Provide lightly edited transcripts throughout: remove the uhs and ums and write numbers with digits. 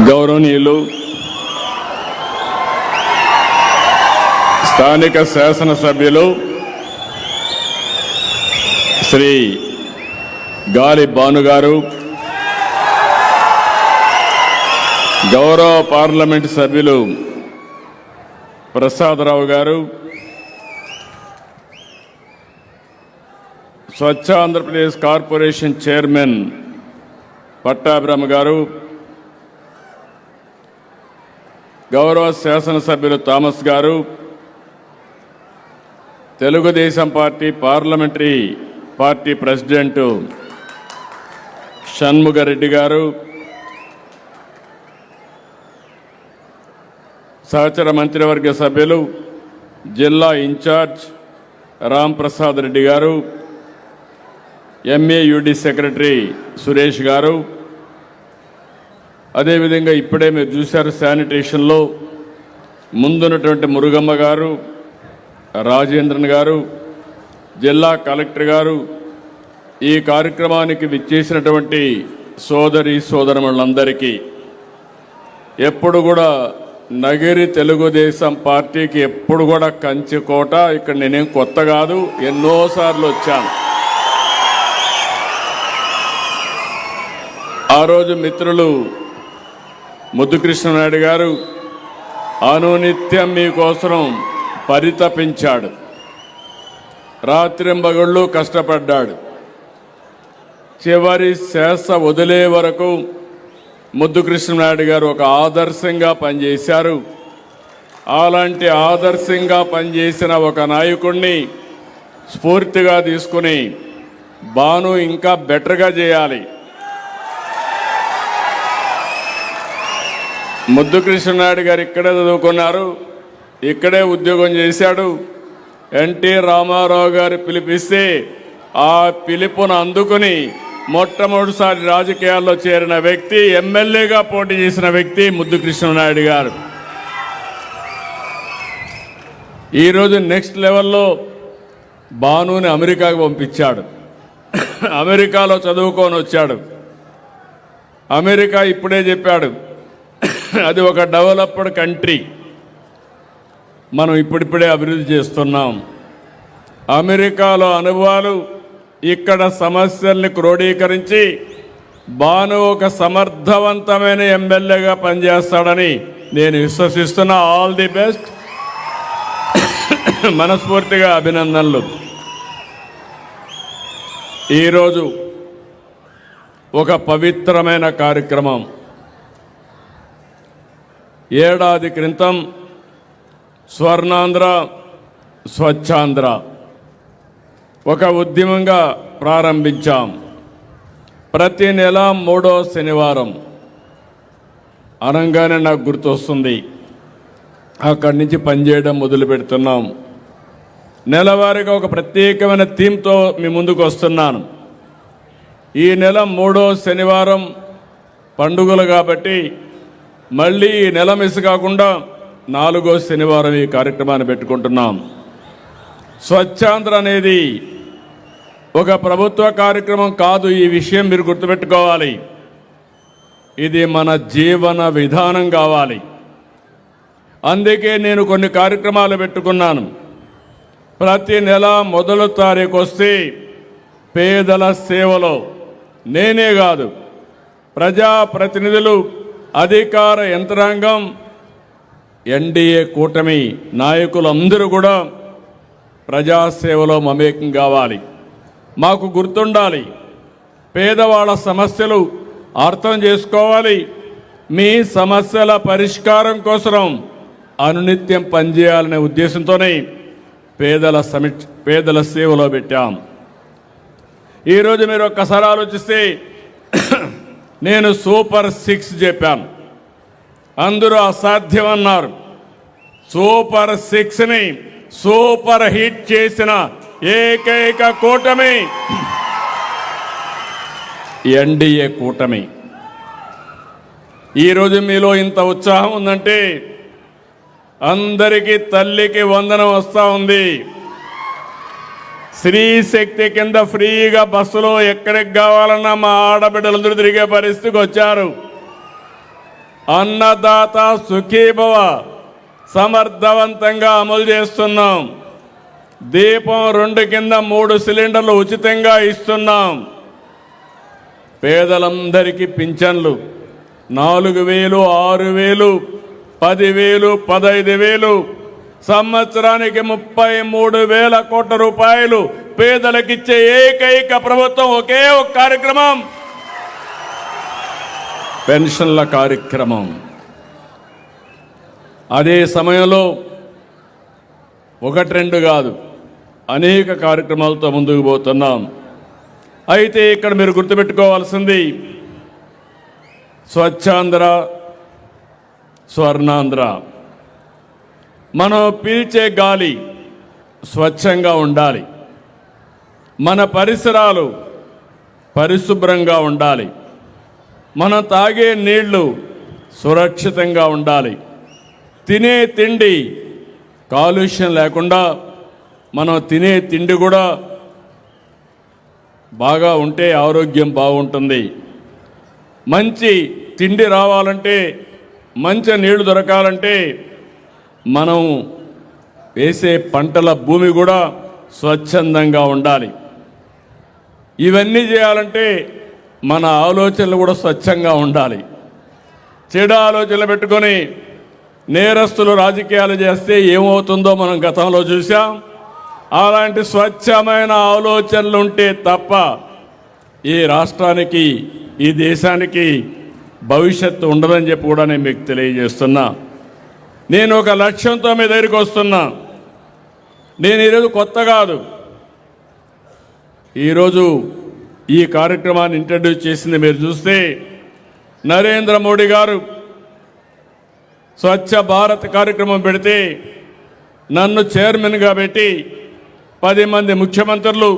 గౌరవనీయులు స్థానిక శాసనసభ్యులు శ్రీ గాలి భానుగారు, గౌరవ పార్లమెంటు సభ్యులు ప్రసాదరావు గారు, స్వచ్ఛ ఆంధ్రప్రదేశ్ కార్పొరేషన్ చైర్మన్ పట్టాభిరామ గారు, గౌరవ శాసనసభ్యులు Thomas garu, Telugu Desam party parliamentary party president Shanmuga Reddy garu, సహచర మంత్రివర్గ సభ్యులు జిల్లా ఇన్ఛార్జ్ రాంప్రసాద్ రెడ్డి గారు, ఎంఏయుడి సెక్రటరీ సురేష్ గారు, అదేవిధంగా ఇప్పుడే మీరు చూశారు శానిటేషన్లో ముందున్నటువంటి మురుగమ్మ గారు, రాజేంద్రన్ గారు, జిల్లా కలెక్టర్ గారు, ఈ కార్యక్రమానికి విచ్చేసినటువంటి సోదరి సోదరులందరికీ ఎప్పుడు కూడా నగిరి తెలుగుదేశం పార్టీకి ఎప్పుడు కూడా కంచుకోట. ఇక్కడ నేనేం కొత్త కాదు, ఎన్నోసార్లు వచ్చాను. ఆ రోజు మిత్రులు ముద్దుకృష్ణనాయుడు గారు అనునిత్యం మీకోసం పరితపించాడు, రాత్రింబగళ్ళు కష్టపడ్డాడు. చివరి శ్వాస వదిలే వరకు ముద్దుకృష్ణనాయుడు గారు ఒక ఆదర్శంగా పనిచేశారు. అలాంటి ఆదర్శంగా పనిచేసిన ఒక నాయకుడిని స్ఫూర్తిగా తీసుకుని భాను ఇంకా బెటర్గా చేయాలి. ముద్దుకృష్ణనాయుడు గారు ఇక్కడే చదువుకున్నారు, ఇక్కడే ఉద్యోగం చేశాడు. ఎన్టీ రామారావు గారు పిలిపిస్తే ఆ పిలుపును అందుకుని మొట్టమొదటిసారి రాజకీయాల్లో చేరిన వ్యక్తి, ఎమ్మెల్యేగా పోటీ చేసిన వ్యక్తి ముద్దుకృష్ణనాయుడు గారు. ఈరోజు నెక్స్ట్ లెవెల్లో భానుని అమెరికాకు పంపించాడు. అమెరికాలో చదువుకొని వచ్చాడు. అమెరికా ఇప్పుడే చెప్పాడు, అది ఒక డెవలప్డ్ కంట్రీ, మనం ఇప్పుడిప్పుడే అభివృద్ధి చేస్తున్నాం. అమెరికాలో అనుభవాలు ఇక్కడ సమస్యల్ని క్రోడీకరించి భాను ఒక సమర్థవంతమైన ఎమ్మెల్యేగా పనిచేస్తాడని నేను విశ్వసిస్తున్నా. ఆల్ ది బెస్ట్, మనస్ఫూర్తిగా అభినందనలు. ఈరోజు ఒక పవిత్రమైన కార్యక్రమం. ఏడాది క్రితం స్వర్ణాంధ్ర స్వచ్ఛాంధ్ర ఒక ఉద్యమంగా ప్రారంభించాం. ప్రతి నెల 3వ శనివారం అనగానే నాకు గుర్తొస్తుంది, అక్కడి నుంచి పనిచేయడం మొదలు పెడుతున్నాం. నెలవారీగా ఒక ప్రత్యేకమైన థీమ్తో మీ ముందుకు వస్తున్నాను. ఈ నెల 3వ శనివారం పండుగలు కాబట్టి మళ్ళీ ఈ నెల మిస్ కాకుండా 4వ శనివారం ఈ కార్యక్రమాన్ని పెట్టుకుంటున్నాం. స్వచ్ఛాంధ్ర అనేది ఒక ప్రభుత్వ కార్యక్రమం కాదు, ఈ విషయం మీరు గుర్తుపెట్టుకోవాలి. ఇది మన జీవన విధానం కావాలి. అందుకే నేను కొన్ని కార్యక్రమాలు పెట్టుకున్నాను. ప్రతి నెల 1వ తారీఖు వస్తే పేదల సేవలో నేనే కాదు, ప్రజాప్రతినిధులు, అధికార యంత్రాంగం, ఎన్డీఏ కూటమి నాయకులందరూ కూడా ప్రజాసేవలో మమేకం కావాలి. మాకు గుర్తుండాలి, పేదవాళ్ళ సమస్యలు అర్థం చేసుకోవాలి. మీ సమస్యల పరిష్కారం కోసం అనునిత్యం పనిచేయాలనే ఉద్దేశంతోనే పేదల సేవలో పెట్టాం. ఈరోజు మీరు ఒక్కసారి ఆలోచిస్తే నేను సూపర్ 6 చెప్పాను, అందరూ అసాధ్యమన్నారు. సూపర్ 6ని సూపర్ హిట్ చేసిన ఏకైక కూటమి ఎన్డీఏ కూటమి. ఈరోజు మీలో ఇంత ఉత్సాహం ఉందంటే అందరికీ తల్లికి వందనం వస్తూ ఉంది. స్త్రీ శక్తి కింద ఫ్రీగా బస్సులో ఎక్కడికి కావాలన్నా మా ఆడబిడ్డలందరూ తిరిగే పరిస్థితికి వచ్చారు. అన్నదాత సుఖీభవ సమర్థవంతంగా అమలు చేస్తున్నాం. దీపం 2 కింద 3 సిలిండర్లు ఉచితంగా ఇస్తున్నాం. పేదలందరికీ పింఛన్లు 4,000, 6,000, 10,000, 15,000, సంవత్సరానికి 33,000 కోట్ల రూపాయలు పేదలకిచ్చే ఏకైక ప్రభుత్వం ఒకే ఒక కార్యక్రమం పెన్షన్ల కార్యక్రమం. అదే సమయంలో 1-2 కాదు, అనేక కార్యక్రమాలతో ముందుకు పోతున్నాం. అయితే ఇక్కడ మీరు గుర్తుపెట్టుకోవాల్సింది స్వచ్ఛాంధ్ర, స్వర్ణాంధ్ర. మనం పీల్చే గాలి స్వచ్ఛంగా ఉండాలి, మన పరిసరాలు పరిశుభ్రంగా ఉండాలి, మనం తాగే నీళ్లు సురక్షితంగా ఉండాలి, తినే తిండి కాలుష్యం లేకుండా మనం తినే తిండి కూడా బాగా ఉంటే ఆరోగ్యం బాగుంటుంది. మంచి తిండి రావాలంటే, మంచి నీళ్లు దొరకాలంటే మనం వేసే పంటల భూమి కూడా స్వచ్ఛందంగా ఉండాలి. ఇవన్నీ చేయాలంటే మన ఆలోచనలు కూడా స్వచ్ఛంగా ఉండాలి. చెడు ఆలోచనలు పెట్టుకొని నేరస్తులు రాజకీయాలు చేస్తే ఏమవుతుందో మనం గతంలో చూసాం. అలాంటి స్వచ్ఛమైన ఆలోచనలు ఉంటే తప్ప ఈ రాష్ట్రానికి, ఈ దేశానికి భవిష్యత్తు ఉండదని చెప్పి కూడా నేను మీకు తెలియజేస్తున్నా. నేను ఒక లక్ష్యంతో మీ దగ్గరికి వస్తున్నా. నేను ఈరోజు కొత్త కాదు. ఈరోజు ఈ కార్యక్రమాన్ని ఇంట్రడ్యూస్ చేసింది మీరు చూస్తే నరేంద్ర మోడీ గారు స్వచ్ఛ భారత్ కార్యక్రమం పెడితే నన్ను చైర్మన్గా పెట్టి 10 మంది ముఖ్యమంత్రులు,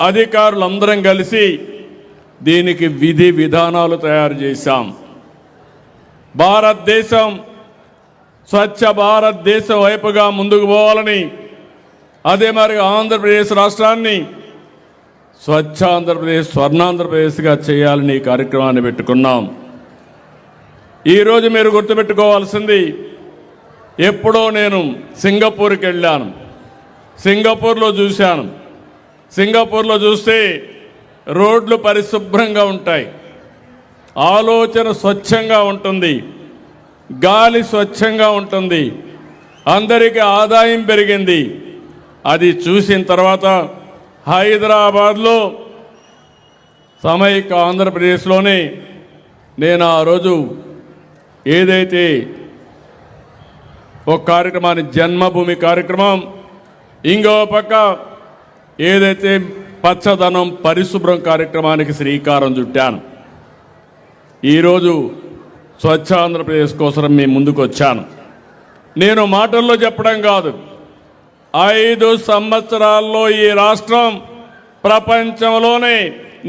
అధికారులు అందరం కలిసి దీనికి విధి విధానాలు తయారు చేశాం. భారతదేశం స్వచ్ఛ భారతదేశం వైపుగా ముందుకు పోవాలని, అదే మరి ఆంధ్రప్రదేశ్ రాష్ట్రాన్ని స్వచ్ఛ ఆంధ్రప్రదేశ్, స్వర్ణాంధ్రప్రదేశ్గా చేయాలని ఈ కార్యక్రమాన్ని పెట్టుకున్నాం. ఈరోజు మీరు గుర్తుపెట్టుకోవాల్సింది, ఎప్పుడో నేను సింగపూర్కి వెళ్ళాను. సింగపూర్లో చూశాను. సింగపూర్లో చూస్తే రోడ్లు పరిశుభ్రంగా ఉంటాయి, ఆలోచన స్వచ్ఛంగా ఉంటుంది, గాలి స్వచ్ఛంగా ఉంటుంది, అందరికీ ఆదాయం పెరిగింది. అది చూసిన తర్వాత హైదరాబాద్లో సమైక్య ఆంధ్రప్రదేశ్లోనే నేను ఆ రోజు ఏదైతే ఒక కార్యక్రమాన్ని, జన్మభూమి కార్యక్రమం, ఇంకో పక్క ఏదైతే పచ్చదనం పరిశుభ్రం కార్యక్రమానికి శ్రీకారం చుట్టాను. ఈరోజు స్వచ్ఛ ఆంధ్రప్రదేశ్ కోసం మీ ముందుకు వచ్చాను. నేను మాటల్లో చెప్పడం కాదు, 5 సంవత్సరాల్లో ఈ రాష్ట్రం ప్రపంచంలోనే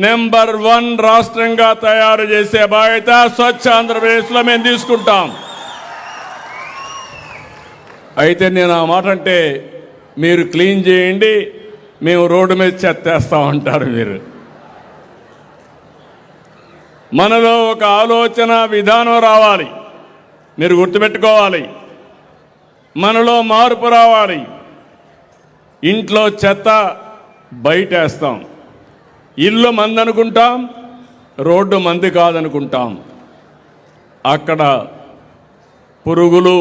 నెంబర్ 1 రాష్ట్రంగా తయారు చేసే బాధ్యత స్వచ్ఛ ఆంధ్రప్రదేశ్లో మేము తీసుకుంటాం. అయితే నేను ఆ మాట అంటే మీరు క్లీన్ చేయండి, మేము రోడ్డు మీద చెత్తేస్తామంటారు. మీరు మనలో ఒక ఆలోచన విధానం రావాలి. మీరు గుర్తుపెట్టుకోవాలి, మనలో మార్పు రావాలి. ఇంట్లో చెత్త బయటేస్తాం, ఇల్లు మంది అనుకుంటాం, రోడ్డు మంది కాదనుకుంటాం. అక్కడ పురుగులు,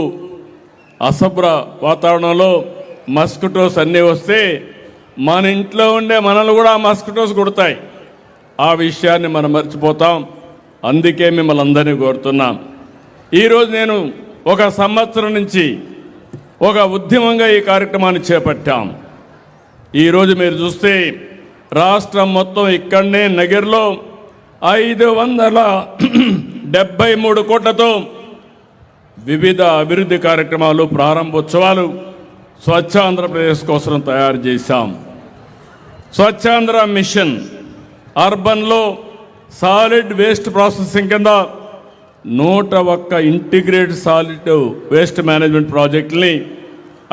అశుభ్ర వాతావరణంలో మస్కిటోస్ అన్నీ వస్తే మన ఇంట్లో ఉండే మనల్ని కూడా మస్కిటోస్ కొడతాయి. ఆ విషయాన్ని మనం మర్చిపోతాం. అందుకే మిమ్మల్ని అందరినీ కోరుతున్నాం. ఈరోజు నేను 1 సంవత్సరం నుంచి ఒక ఉద్యమంగా ఈ కార్యక్రమాన్ని చేపట్టాం. ఈరోజు మీరు చూస్తే రాష్ట్రం మొత్తం ఇక్కడనే నగర్లో 573 కోట్లతో వివిధ అభివృద్ధి కార్యక్రమాలు, ప్రారంభోత్సవాలు స్వచ్ఛ ఆంధ్రప్రదేశ్ కోసం తయారు చేశాం. స్వచ్ఛాంధ్ర మిషన్ అర్బన్లో సాలిడ్ వేస్ట్ ప్రాసెసింగ్ కింద 101 ఇంటిగ్రేటెడ్ సాలిడ్ వేస్ట్ మేనేజ్మెంట్ ప్రాజెక్టుని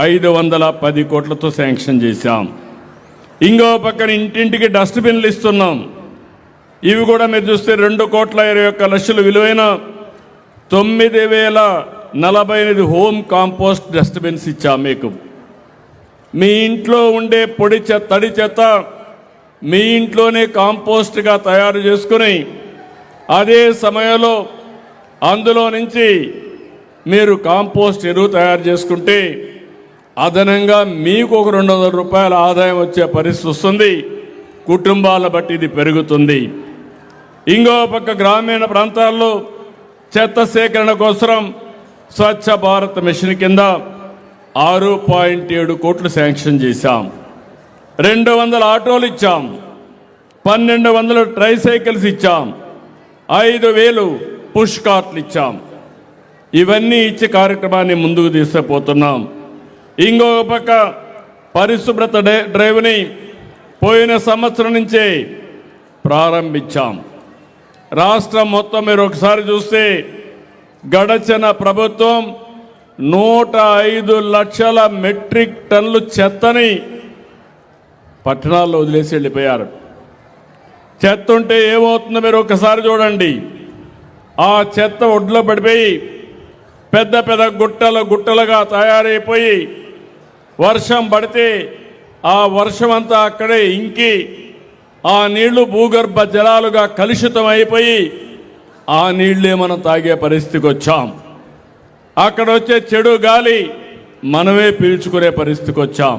510 కోట్లతో శాంక్షన్ చేశాం. ఇంకో పక్కన ఇంటింటికి డస్ట్బిన్లు ఇస్తున్నాం. ఇవి కూడా మీరు చూస్తే 2,21,00,000 విలువైన 9,048 హోమ్ కాంపోస్ట్ డస్ట్బిన్స్ ఇచ్చాం మీకు. మీ ఇంట్లో ఉండే పొడి చెత్త, తడి చెత్త మీ ఇంట్లోనే కాంపోస్ట్గా తయారు చేసుకుని అదే సమయంలో అందులో నుంచి మీరు కాంపోస్ట్ ఎరువు తయారు చేసుకుంటే అదనంగా మీకు ఒక 200 రూపాయల ఆదాయం వచ్చే పరిస్థితి వస్తుంది. కుటుంబాల బట్టి ఇది పెరుగుతుంది. ఇంకో పక్క గ్రామీణ ప్రాంతాల్లో చెత్త సేకరణ కోసం స్వచ్ఛ భారత్ మిషన్ కింద 6.7 కోట్లు శాంక్షన్ చేశాం. 200 ఆటోలు ఇచ్చాం, 1,200 ట్రైసైకిల్స్ ఇచ్చాం, 5,000 పుష్ కార్ట్లు ఇచ్చాం. ఇవన్నీ ఇచ్చే కార్యక్రమాన్ని ముందుకు తీసుకుపోతున్నాం. ఇంకొక పక్క పరిశుభ్రత డ్రైవ్ని పోయిన సంవత్సరం నుంచే ప్రారంభించాం. రాష్ట్రం మొత్తం మీరు ఒకసారి చూస్తే గడచిన ప్రభుత్వం 105 లక్షల మెట్రిక్ టన్నులు చెత్తని పట్టణాల్లో వదిలేసి వెళ్ళిపోయారు. చెత్త ఉంటే ఏమవుతుందో మీరు ఒకసారి చూడండి. ఆ చెత్త ఒడ్లో పడిపోయి పెద్ద పెద్ద గుట్టలుగా తయారైపోయి వర్షం పడితే ఆ వర్షం అంతా అక్కడే ఇంకి ఆ నీళ్లు భూగర్భ జలాలుగా కలుషితం అయిపోయి ఆ నీళ్లే మనం తాగే పరిస్థితికి వచ్చాం. అక్కడ వచ్చే చెడు గాలి మనమే పీల్చుకునే పరిస్థితికి వచ్చాం.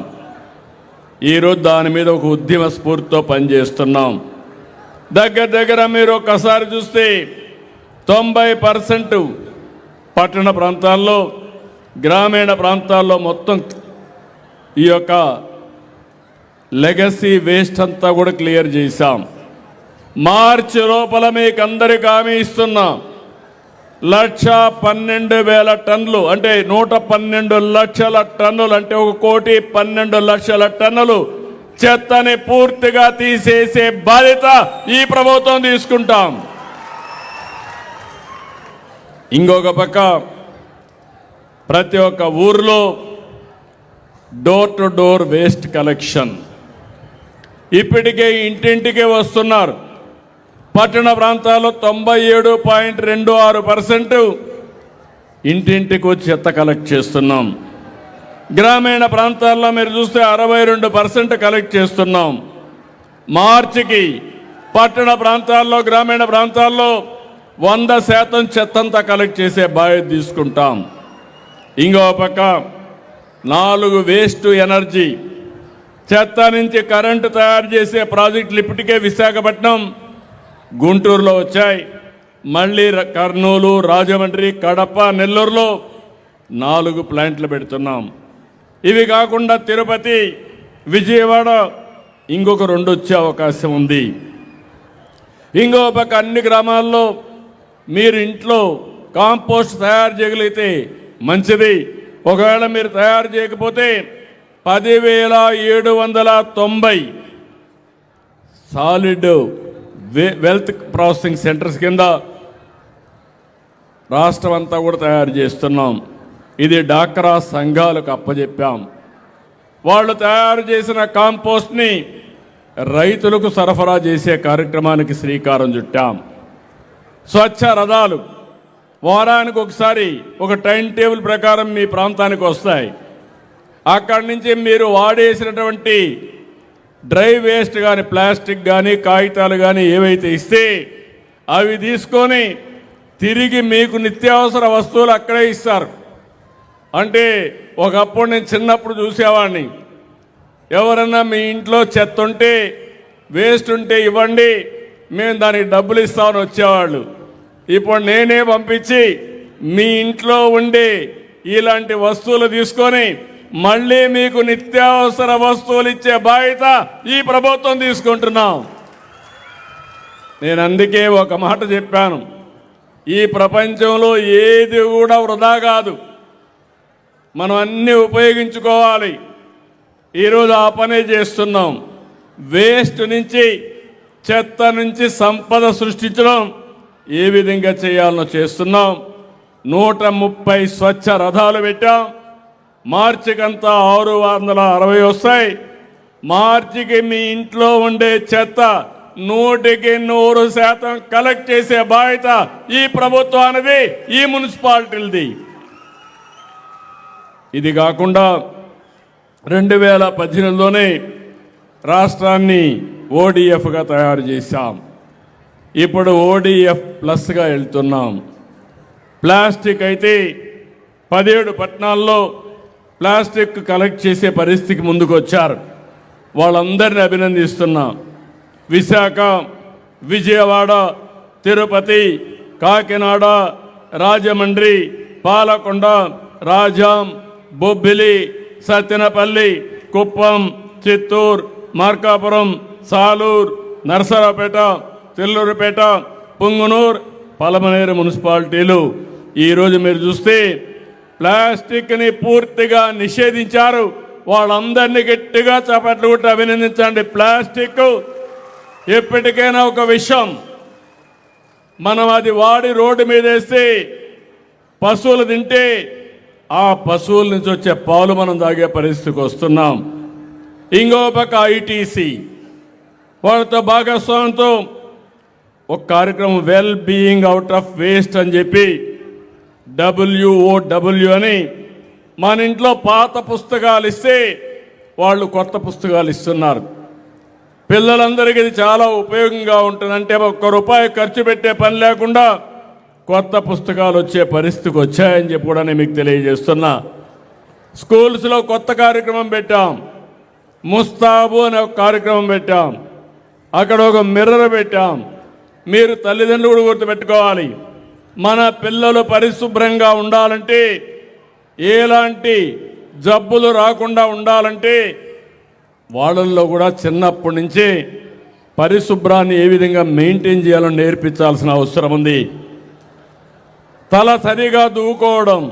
ఈరోజు దాని మీద ఒక ఉద్యమ స్ఫూర్తితో పనిచేస్తున్నాం. దగ్గర మీరు ఒక్కసారి చూస్తే 90% పట్టణ ప్రాంతాల్లో, గ్రామీణ ప్రాంతాల్లో మొత్తం ఈ యొక్క లెగసీ వేస్ట్ అంతా కూడా క్లియర్ చేశాం. మార్చి లోపల మీకు అందరికీ హామీ ఇస్తున్నాం. 1,12,000 టన్నులు అంటే 112 లక్షల టన్నులు అంటే 1,12,00,000 టన్నులు చెత్తని పూర్తిగా తీసేసే బాధ్యత ఈ ప్రభుత్వం తీసుకుంటాం. ఇంకొక పక్క ప్రతి ఒక్క ఊర్లో door to door waste collection ఇప్పటికే ఇంటింటికే వస్తున్నారు. పట్టణ ప్రాంతాల్లో 97.26% ఇంటింటికి వచ్చి చెత్త కలెక్ట్ చేస్తున్నాం. గ్రామీణ ప్రాంతాల్లో మీరు చూస్తే 62% కలెక్ట్ చేస్తున్నాం. మార్చికి పట్టణ ప్రాంతాల్లో, గ్రామీణ ప్రాంతాల్లో 100% చెత్తంతా కలెక్ట్ చేసే బాధ్యత తీసుకుంటాం. ఇంకో పక్క 4 వేస్ట్ ఎనర్జీ చెత్త నుంచి కరెంటు తయారు చేసే ప్రాజెక్టులు ఇప్పటికే విశాఖపట్నం, గుంటూరులో వచ్చాయి. మళ్ళీ కర్నూలు, రాజమండ్రి, కడప, నెల్లూరులో 4 ప్లాంట్లు పెడుతున్నాం. ఇవి కాకుండా తిరుపతి, విజయవాడ ఇంకొక 2 వచ్చే అవకాశం ఉంది. ఇంకో పక్క అన్ని గ్రామాల్లో మీరు ఇంట్లో కాంపోస్ట్ తయారు చేయగలిగితే మంచిది. ఒకవేళ మీరు తయారు చేయకపోతే 10,790 సాలిడ్ వెల్త్ ప్రాసెసింగ్ సెంటర్స్ కింద రాష్ట్రం అంతా కూడా తయారు చేస్తున్నాం. ఇది డాక్రా సంఘాలకు అప్పచెప్పాం. వాళ్ళు తయారు చేసిన కాంపోస్ట్ని రైతులకు సరఫరా చేసే కార్యక్రమానికి శ్రీకారం చుట్టాం. స్వచ్ఛ రథాలు వారానికి ఒకసారి ఒక టైం టేబుల్ ప్రకారం మీ ప్రాంతానికి వస్తాయి. అక్కడి నుంచి మీరు వాడేసినటువంటి డ్రై వేస్ట్ కానీ, ప్లాస్టిక్ కానీ, కాగితాలు కానీ ఏవైతే ఇస్తే అవి తీసుకొని తిరిగి మీకు నిత్యావసర వస్తువులు అక్కడే ఇస్తారు. అంటే ఒకప్పుడు నేను చిన్నప్పుడు చూసేవాడిని, ఎవరన్నా మీ ఇంట్లో చెత్త ఉంటే, వేస్ట్ ఉంటే ఇవ్వండి, మేము దానికి డబ్బులు ఇస్తామని వచ్చేవాళ్ళు. ఇప్పుడు నేనే పంపించి మీ ఇంట్లో ఉండే ఇలాంటి వస్తువులు తీసుకొని మళ్ళీ మీకు నిత్యావసర వస్తువులు ఇచ్చే బాధ్యత ఈ ప్రభుత్వం తీసుకుంటున్నాం. నేను అందుకే ఒక మాట చెప్పాను, ఈ ప్రపంచంలో ఏది కూడా వృధా కాదు, మనం అన్నీ ఉపయోగించుకోవాలి. ఈరోజు ఆ పనే చేస్తున్నాం. వేస్ట్ నుంచి, చెత్త నుంచి సంపద సృష్టించడం ఏ విధంగా చేయాలనో చేస్తున్నాం. 130 స్వచ్ఛ రథాలు పెట్టాం. మార్చికంతా 660 వస్తాయి. మార్చికి మీ ఇంట్లో ఉండే చెత్త 100% కలెక్ట్ చేసే బాధ్యత ఈ ప్రభుత్వానిది, ఈ మున్సిపాలిటీలది. ఇది కాకుండా 2018లోనే రాష్ట్రాన్ని ఓడిఎఫ్గా తయారు చేశాం. ఇప్పుడు ఓడిఎఫ్ ప్లస్గా వెళ్తున్నాం. ప్లాస్టిక్ అయితే 17 పట్టణాల్లో ప్లాస్టిక్ కలెక్ట్ చేసే పరిస్థితికి ముందుకు వచ్చారు. వాళ్ళందరినీ అభినందిస్తున్నాం. విశాఖ, విజయవాడ, తిరుపతి, కాకినాడ, రాజమండ్రి, పాలకొండ, రాజాం, బొబ్బిలి, సత్తెనపల్లి, కుప్పం, చిత్తూరు, మార్కాపురం, సాలూరు, నరసరావుపేట, తెల్లూరుపేట, పుంగనూరు, పలమనేరు మున్సిపాలిటీలు ఈరోజు మీరు చూస్తే ప్లాస్టిక్ని పూర్తిగా నిషేధించారు. వాళ్ళందరినీ గట్టిగా చప్పట్లు కొట్టి అభినందించండి. ప్లాస్టిక్ ఎప్పటికైనా ఒక విషయం, మనం అది వాడి రోడ్డు మీద వేస్తే పశువులు తింటే ఆ పశువుల నుంచి వచ్చే పాలు మనం తాగే పరిస్థితికి వస్తున్నాం. ఇంకో పక్క ఐటీసీ వాళ్ళతో భాగస్వామ్యంతో ఒక కార్యక్రమం well being out of waste అని చెప్పి WOW అని మన ఇంట్లో పాత పుస్తకాలు ఇస్తే వాళ్ళు కొత్త పుస్తకాలు ఇస్తున్నారు. పిల్లలందరికీ ఇది చాలా ఉపయోగంగా ఉంటుంది. అంటే ₹1 ఖర్చు పెట్టే పని లేకుండా కొత్త పుస్తకాలు వచ్చే పరిస్థితికి వచ్చాయని చెప్పి కూడా నేను మీకు తెలియజేస్తున్నా. స్కూల్స్లో కొత్త కార్యక్రమం పెట్టాం. ముస్తాబు అనే ఒక కార్యక్రమం పెట్టాం. అక్కడ ఒక మిర్రర్ పెట్టాం. మీరు తల్లిదండ్రులు కూడా గుర్తుపెట్టుకోవాలి, మన పిల్లలు పరిశుభ్రంగా ఉండాలంటే, ఎలాంటి జబ్బులు రాకుండా ఉండాలంటే వాళ్ళల్లో కూడా చిన్నప్పటి నుంచే పరిశుభ్రాన్ని ఏ విధంగా మెయింటైన్ చేయాలో నేర్పించాల్సిన అవసరం ఉంది. తల సరిగా దువ్వుకోవడం,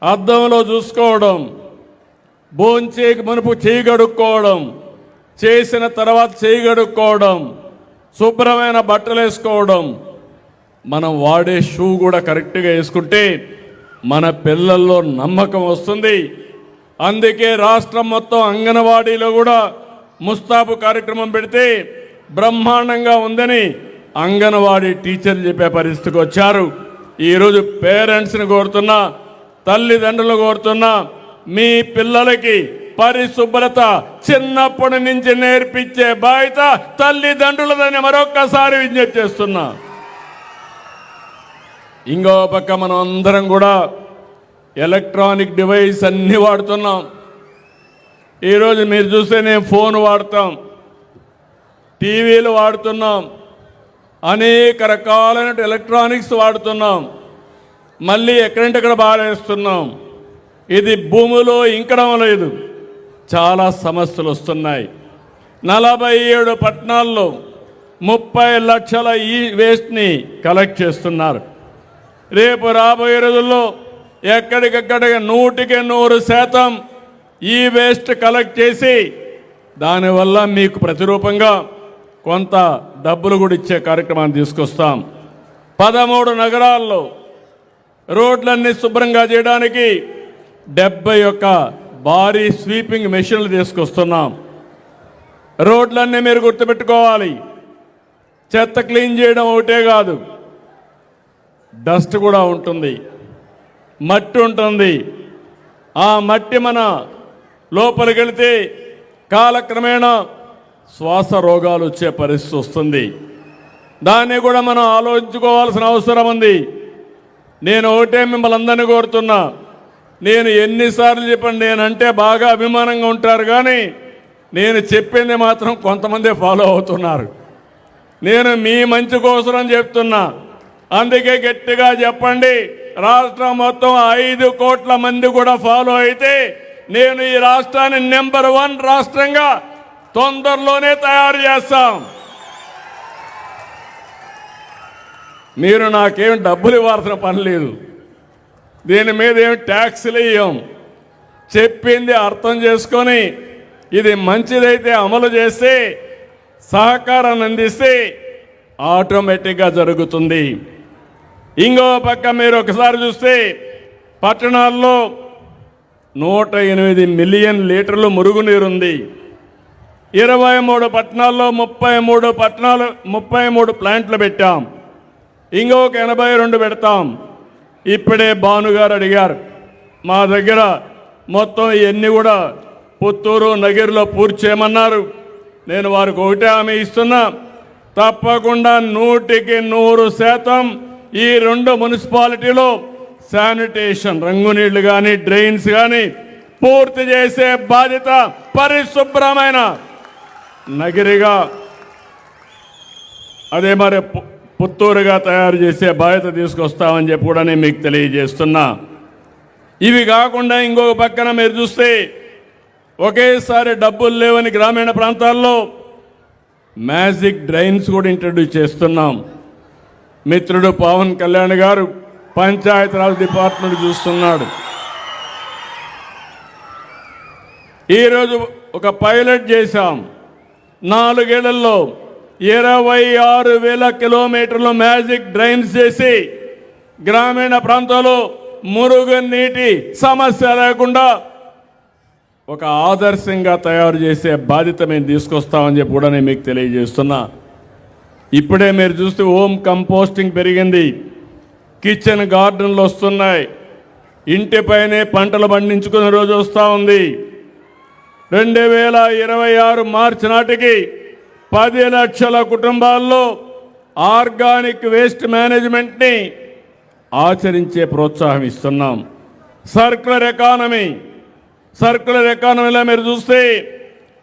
అద్దంలో చూసుకోవడం, భోంచేకి మునుపు చేయి కడుక్కోవడం, చేసిన తర్వాత చేయి కడుక్కోవడం, శుభ్రమైన బట్టలు వేసుకోవడం, మనం వాడే షూ కూడా కరెక్ట్గా వేసుకుంటే మన పిల్లల్లో నమ్మకం వస్తుంది. అందుకే రాష్ట్రం మొత్తం అంగన్వాడీలో కూడా ముస్తాబు కార్యక్రమం పెడితే బ్రహ్మాండంగా ఉందని అంగన్వాడీ టీచర్లు చెప్పే పరిస్థితికి వచ్చారు. ఈరోజు పేరెంట్స్ని కోరుతున్నా, తల్లిదండ్రులు కోరుతున్నా, మీ పిల్లలకి పరిశుభ్రత చిన్నప్పటి నుంచి నేర్పించే బాధ్యత తల్లిదండ్రులదని మరొక్కసారి విజ్ఞప్తి చేస్తున్నా. ఇంకో పక్క మనం అందరం కూడా ఎలక్ట్రానిక్ డివైస్ అన్నీ వాడుతున్నాం. ఈరోజు మీరు చూస్తే నేను ఫోన్ వాడతాం, టీవీలు వాడుతున్నాం, అనేక రకాలైన ఎలక్ట్రానిక్స్ వాడుతున్నాం. మళ్ళీ ఎక్కడంటే అక్కడ బారేస్తున్నాం. ఇది భూమిలో ఇంకడం లేదు. చాలా సమస్యలు వస్తున్నాయి. 47 పట్టణాల్లో 30 లక్షల ఈ వేస్ట్ని కలెక్ట్ చేస్తున్నారు. రేపు రాబోయే రోజుల్లో ఎక్కడికక్కడ 100% ఈ వేస్ట్ కలెక్ట్ చేసి దానివల్ల మీకు ప్రతిరూపంగా కొంత డబ్బులు కూడా ఇచ్చే కార్యక్రమాన్ని తీసుకొస్తాం. 13 నగరాల్లో రోడ్లన్నీ శుభ్రంగా చేయడానికి 71 భారీ స్వీపింగ్ మెషిన్లు తీసుకొస్తున్నాం. రోడ్లన్నీ మీరు గుర్తుపెట్టుకోవాలి, చెత్త క్లీన్ చేయడం ఒకటే కాదు, డస్ట్ కూడా ఉంటుంది, మట్టి ఉంటుంది. ఆ మట్టి మన లోపలికి వెళితే కాలక్రమేణా శ్వాస రోగాలు వచ్చే పరిస్థితి వస్తుంది. దాన్ని కూడా మనం ఆలోచించుకోవాల్సిన అవసరం ఉంది. నేను ఒకటే మిమ్మల్ని అందరినీ కోరుతున్నా, నేను ఎన్నిసార్లు చెప్పండి, నేనంటే బాగా అభిమానంగా ఉంటారు, కానీ నేను చెప్పింది మాత్రం కొంతమంది ఫాలో అవుతున్నారు. నేను మీ మంచి కోసం చెప్తున్నా. అందుకే గట్టిగా చెప్పండి. రాష్ట్రం మొత్తం 5 కోట్ల మంది కూడా ఫాలో అయితే నేను ఈ రాష్ట్రాన్ని నెంబర్ 1 రాష్ట్రంగా తొందరలోనే తయారు చేస్తాం. మీరు నాకేం డబ్బులు ఇవ్వాల్సిన పని లేదు, దీని మీద ఏమి ట్యాక్స్లు ఇవ్వం. చెప్పింది అర్థం చేసుకొని ఇది మంచిదైతే అమలు చేస్తే, సహకారాన్ని అందిస్తే ఆటోమేటిక్గా జరుగుతుంది. ఇంకో పక్క మీరు ఒకసారి చూస్తే పట్టణాల్లో 108 మిలియన్ లీటర్లు మురుగునీరు ఉంది. 23 పట్టణాల్లో 33 ప్లాంట్లు పెట్టాం. ఇంకొక 82 పెడతాం. ఇప్పుడే భానుగారు అడిగారు, మా దగ్గర మొత్తం ఇవన్నీ కూడా పుత్తూరు నగిరిలో పూర్తి చేయమన్నారు. నేను వారికి ఒకటే హామీ ఇస్తున్నా, తప్పకుండా 100% ఈ 2 మున్సిపాలిటీలో శానిటేషన్, రంగునీళ్లు కానీ డ్రైన్స్ కానీ పూర్తి చేసే బాధ్యత, పరిశుభ్రమైన నగిరిగా అదే మరి పుత్తూరుగా తయారు చేసే బాధ్యత తీసుకొస్తామని చెప్పి కూడా నేను మీకు తెలియజేస్తున్నా. ఇవి కాకుండా ఇంకొక పక్కన మీరు చూస్తే ఒకేసారి డబ్బులు లేవని గ్రామీణ ప్రాంతాల్లో మ్యాజిక్ డ్రైన్స్ కూడా ఇంట్రడ్యూస్ చేస్తున్నాం. మిత్రుడు పవన్ కళ్యాణ్ గారు పంచాయతీరాజ్ డిపార్ట్మెంట్ చూస్తున్నాడు. ఈరోజు ఒక పైలట్ చేశాం. 4 ఏళ్లలో 26,000 కిలోమీటర్లు మ్యాజిక్ డ్రైన్స్ చేసి గ్రామీణ ప్రాంతాల్లో మురుగునీటి సమస్య లేకుండా ఒక ఆదర్శంగా తయారు చేసే బాధ్యత మేము తీసుకొస్తామని చెప్పి కూడా నేను మీకు తెలియజేస్తున్నా. ఇప్పుడే మీరు చూస్తే హోమ్ కంపోస్టింగ్ పెరిగింది, కిచెన్ గార్డెన్లు వస్తున్నాయి, ఇంటిపైనే పంటలు పండించుకునే రోజు వస్తూ ఉంది. 2026 మార్చి నాటికి 10 లక్షల కుటుంబాల్లో ఆర్గానిక్ వేస్ట్ మేనేజ్మెంట్ని ఆచరించే ప్రోత్సాహం ఇస్తున్నాం. సర్క్యులర్ ఎకానమీలో మీరు చూస్తే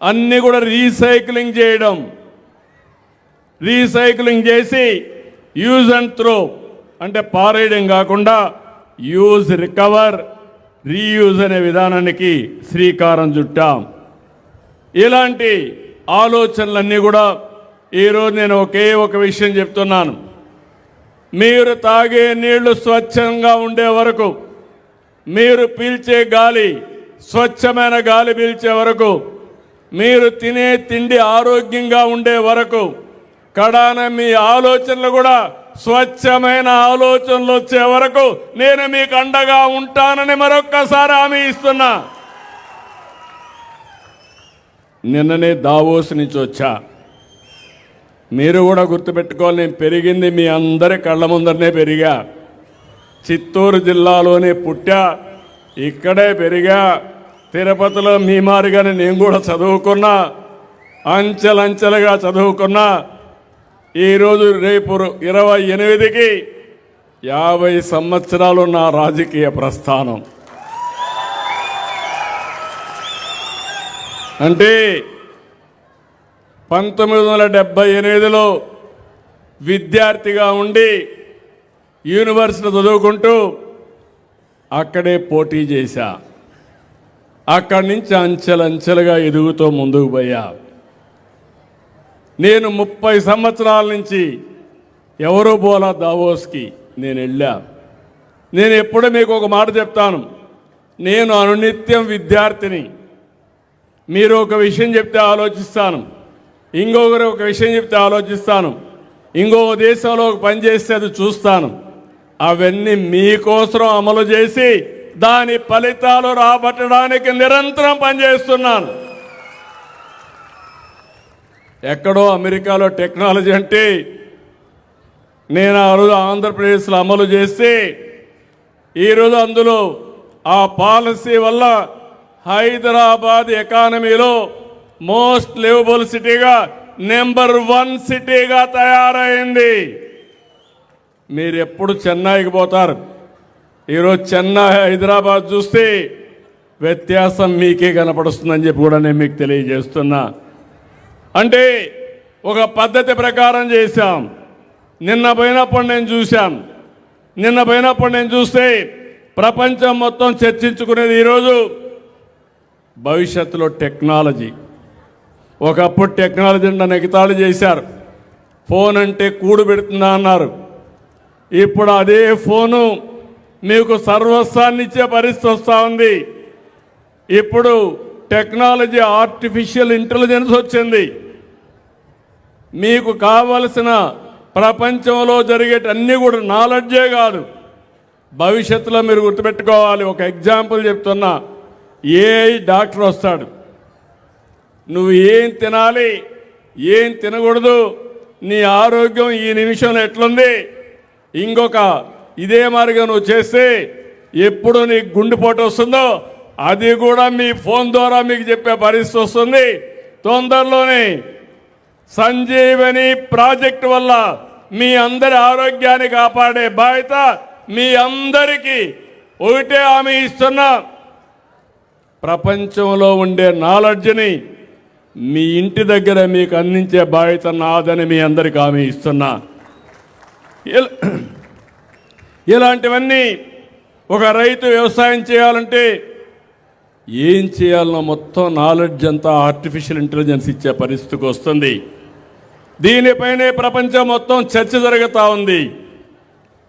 అన్నీ కూడా రీసైక్లింగ్ చేసి యూజ్ అండ్ త్రో అంటే పారేయడం కాకుండా యూజ్, రికవర్, రీయూజ్ అనే విధానానికి శ్రీకారం చుట్టాం. ఇలాంటి ఆలోచనలన్నీ కూడా ఈరోజు నేను ఒక విషయం చెప్తున్నాను. మీరు తాగే నీళ్లు స్వచ్ఛంగా ఉండే వరకు, మీరు పీల్చే గాలి స్వచ్ఛమైన గాలి పీల్చే వరకు, మీరు తినే తిండి ఆరోగ్యంగా ఉండే వరకు, కడాన మీ ఆలోచనలు కూడా స్వచ్ఛమైన ఆలోచనలు వచ్చే వరకు నేను మీకు అండగా ఉంటానని మరొక్కసారి హామీ ఇస్తున్నా. నిన్ననే దావోస్ నుంచి వచ్చా. మీరు కూడా గుర్తుపెట్టుకోవాలి, నేను పెరిగింది మీ అందరి కళ్ళ ముందరనే పెరిగా. చిత్తూరు జిల్లాలోనే పుట్టా, ఇక్కడే పెరిగా. తిరుపతిలో మీ మారిగానే నేను కూడా చదువుకున్నా, అంచెలంచెలుగా చదువుకున్నా. ఈరోజు రేపు 28కి 50 సంవత్సరాలు నా రాజకీయ ప్రస్థానం. అంటే 1978లో విద్యార్థిగా ఉండి యూనివర్సిటీ చదువుకుంటూ అక్కడే పోటీ చేశా. అక్కడి నుంచి అంచెలంచెలుగా ఎదుగుతూ ముందుకు పోయా. నేను 30 సంవత్సరాల నుంచి ఎవరో పోలా దావోస్కి నేను వెళ్ళా. నేను ఎప్పుడూ మీకు ఒక మాట చెప్తాను, నేను అనునిత్యం విద్యార్థిని. మీరు ఒక విషయం చెప్తే ఆలోచిస్తాను, ఇంకొకరు ఒక విషయం చెప్తే ఆలోచిస్తాను, ఇంకో దేశంలో ఒక పని చేస్తే అది చూస్తాను. అవన్నీ మీకోసం అమలు చేసి దాని ఫలితాలు రాబట్టడానికి నిరంతరం పనిచేస్తున్నాను. ఎక్కడో అమెరికాలో టెక్నాలజీ అంటే నేను ఆ రోజు ఆంధ్రప్రదేశ్లో అమలు చేస్తే ఈరోజు అందులో ఆ పాలసీ వల్ల హైదరాబాద్ ఎకానమీలో మోస్ట్ లివబుల్ సిటీగా నెంబర్ 1 సిటీగా తయారైంది. మీరు ఎప్పుడు చెన్నైకి పోతారు, ఈరోజు చెన్నై హైదరాబాద్ చూస్తే వ్యత్యాసం మీకే కనపడుస్తుందని చెప్పి కూడా నేను మీకు తెలియజేస్తున్నా. అంటే ఒక పద్ధతి ప్రకారం చేశాం. నిన్న పోయినప్పుడు నేను చూస్తే ప్రపంచం మొత్తం చర్చించుకునేది ఈరోజు భవిష్యత్తులో టెక్నాలజీ. ఒకప్పుడు టెక్నాలజీ నెగతాళి చేశారు, ఫోన్ అంటే కూడు పెడుతుందా అన్నారు. ఇప్పుడు అదే ఫోను మీకు సర్వస్వాన్ని ఇచ్చే పరిస్థితి వస్తూ ఉంది. ఇప్పుడు టెక్నాలజీ, ఆర్టిఫిషియల్ ఇంటెలిజెన్స్ వచ్చింది. మీకు కావలసిన ప్రపంచంలో జరిగేటన్నీ కూడా నాలెడ్జే కాదు, భవిష్యత్తులో మీరు గుర్తుపెట్టుకోవాలి. ఒక ఎగ్జాంపుల్ చెప్తున్నా, ఏఐ డాక్టర్ వస్తాడు, నువ్వు ఏం తినాలి, ఏం తినకూడదు, నీ ఆరోగ్యం ఈ నిమిషంలో ఎట్లుంది, ఇంకొక ఇదే మార్గం నువ్వు చేస్తే ఎప్పుడు నీకు గుండెపోటు వస్తుందో అది కూడా మీ ఫోన్ ద్వారా మీకు చెప్పే పరిస్థితి వస్తుంది. తొందరలోనే సంజీవని ప్రాజెక్టు వల్ల మీ అందరి ఆరోగ్యాన్ని కాపాడే బాధ్యత మీ అందరికీ. ఒకటే హామీ ఇస్తున్నా, ప్రపంచంలో ఉండే నాలెడ్జ్ని మీ ఇంటి దగ్గర మీకు అందించే బాధ్యత నాదని మీ అందరికీ హామీ ఇస్తున్నా. ఇలాంటివన్నీ ఒక రైతు వ్యవసాయం చేయాలంటే ఏం చేయాలనో మొత్తం నాలెడ్జ్ అంతా ఆర్టిఫిషియల్ ఇంటెలిజెన్స్ ఇచ్చే పరిస్థితికి వస్తుంది. దీనిపైనే ప్రపంచం మొత్తం చర్చ జరుగుతూ ఉంది.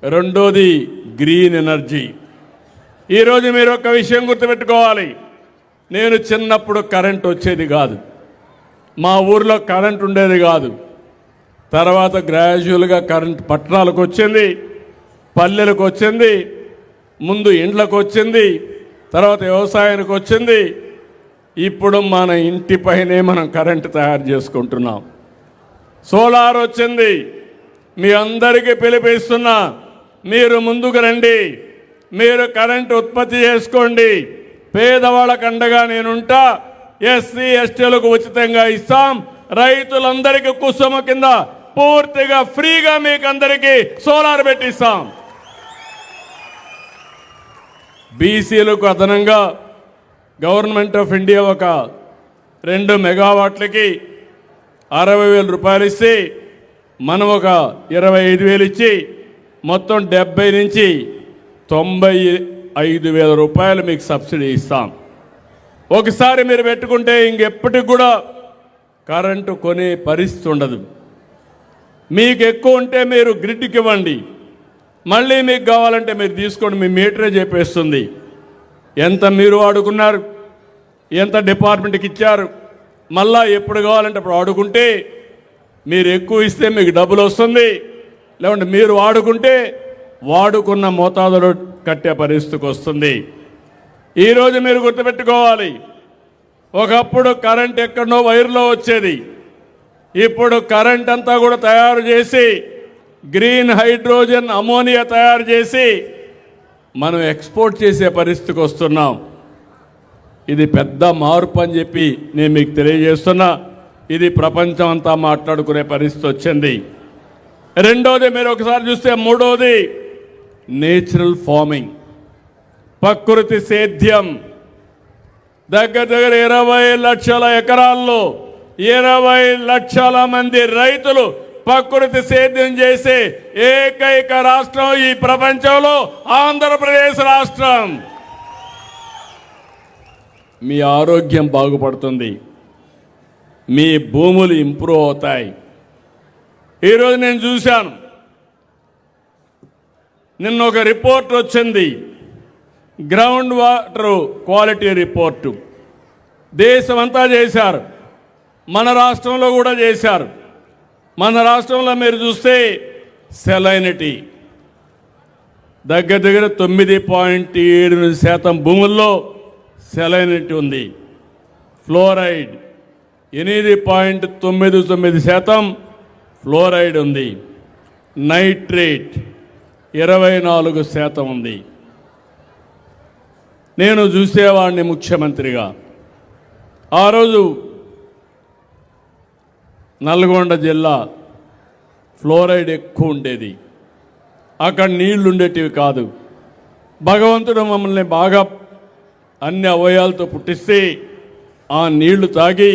రెండోది గ్రీన్ ఎనర్జీ. ఈరోజు మీరు ఒక విషయం గుర్తుపెట్టుకోవాలి. నేను చిన్నప్పుడు కరెంట్ వచ్చేది కాదు, మా ఊర్లో కరెంట్ ఉండేది కాదు. తర్వాత గ్రాడ్యువల్గా కరెంట్ పట్టణాలకు వచ్చింది, పల్లెలకు వచ్చింది, ముందు ఇండ్లకు వచ్చింది, తర్వాత వ్యవసాయానికి వచ్చింది. ఇప్పుడు మన ఇంటిపైనే మనం కరెంటు తయారు చేసుకుంటున్నాం. సోలార్ వచ్చింది. మీ అందరికీ పిలిపిస్తున్నా, మీరు ముందుకు రండి, మీరు కరెంటు ఉత్పత్తి చేసుకోండి. పేదవాళ్ళకు అండగా నేనుంటా. ఎస్సీ ఎస్టీలకు ఉచితంగా ఇస్తాం. రైతులందరికీ కుసుమ కింద పూర్తిగా ఫ్రీగా మీకు అందరికీ సోలార్ పెట్టిస్తాం. బీసీలకు అదనంగా గవర్నమెంట్ ఆఫ్ ఇండియా ఒక 2 మెగావాట్లకి 60,000 రూపాయలు ఇస్తే మనం ఒక 25,000 ఇచ్చి మొత్తం 70 నుంచి 95,000 రూపాయలు మీకు సబ్సిడీ ఇస్తాం. ఒకసారి మీరు పెట్టుకుంటే ఇంకెప్పటికి కూడా కరెంటు కొనే పరిస్థితి ఉండదు. మీకు ఎక్కువ ఉంటే మీరు గ్రిడ్కి ఇవ్వండి, మళ్ళీ మీకు కావాలంటే మీరు తీసుకోండి. మీ మీటరే చెప్పేస్తుంది ఎంత మీరు వాడుకున్నారు, ఎంత డిపార్ట్మెంట్కి ఇచ్చారు. మళ్ళా ఎప్పుడు కావాలంటే అప్పుడు వాడుకుంటే మీరు ఎక్కువ ఇస్తే మీకు డబ్బులు వస్తుంది, లేకుంటే మీరు వాడుకుంటే వాడుకున్న మోతాదులో కట్టే పరిస్థితికి వస్తుంది. ఈరోజు మీరు గుర్తుపెట్టుకోవాలి, ఒకప్పుడు కరెంట్ ఎక్కడో వైర్లో వచ్చేది. ఇప్పుడు కరెంట్ అంతా కూడా తయారు చేసి గ్రీన్ హైడ్రోజన్ అమోనియా తయారు చేసి మనం ఎక్స్పోర్ట్ చేసే పరిస్థితికి వస్తున్నాం. ఇది పెద్ద మార్పు అని చెప్పి నేను మీకు తెలియజేస్తున్నా. ఇది ప్రపంచం అంతా మాట్లాడుకునే పరిస్థితి వచ్చింది. రెండోది మీరు ఒకసారి చూస్తే, మూడోది నేచురల్ ఫార్మింగ్, ప్రకృతి సేద్యం. దగ్గర 20 లక్షల ఎకరాల్లో 20 లక్షల మంది రైతులు ప్రకృతి సేద్యం చేసే ఏకైక రాష్ట్రం ఈ ప్రపంచంలో ఆంధ్రప్రదేశ్ రాష్ట్రం. మీ ఆరోగ్యం బాగుపడుతుంది, మీ భూములు ఇంప్రూవ్ అవుతాయి. ఈరోజు నేను చూశాను, నిన్న ఒక రిపోర్ట్ వచ్చింది, గ్రౌండ్ వాటర్ క్వాలిటీ రిపోర్టు. దేశమంతా చేశారు, మన రాష్ట్రంలో కూడా చేశారు. మన రాష్ట్రంలో మీరు చూస్తే సెలైనిటీ దగ్గర 9.78% భూముల్లో సెలైనిటీ ఉంది. ఫ్లోరైడ్ 8.99% ఫ్లోరైడ్ ఉంది. నైట్రేట్ 24% ఉంది. నేను చూసేవాడిని ముఖ్యమంత్రిగా. ఆ రోజు నల్గొండ జిల్లా ఫ్లోరైడ్ ఎక్కువ ఉండేది, అక్కడ నీళ్లు ఉండేటివి కాదు. భగవంతుడు మమ్మల్ని బాగా అన్ని అవయవాలతో పుట్టిస్తే ఆ నీళ్లు తాగి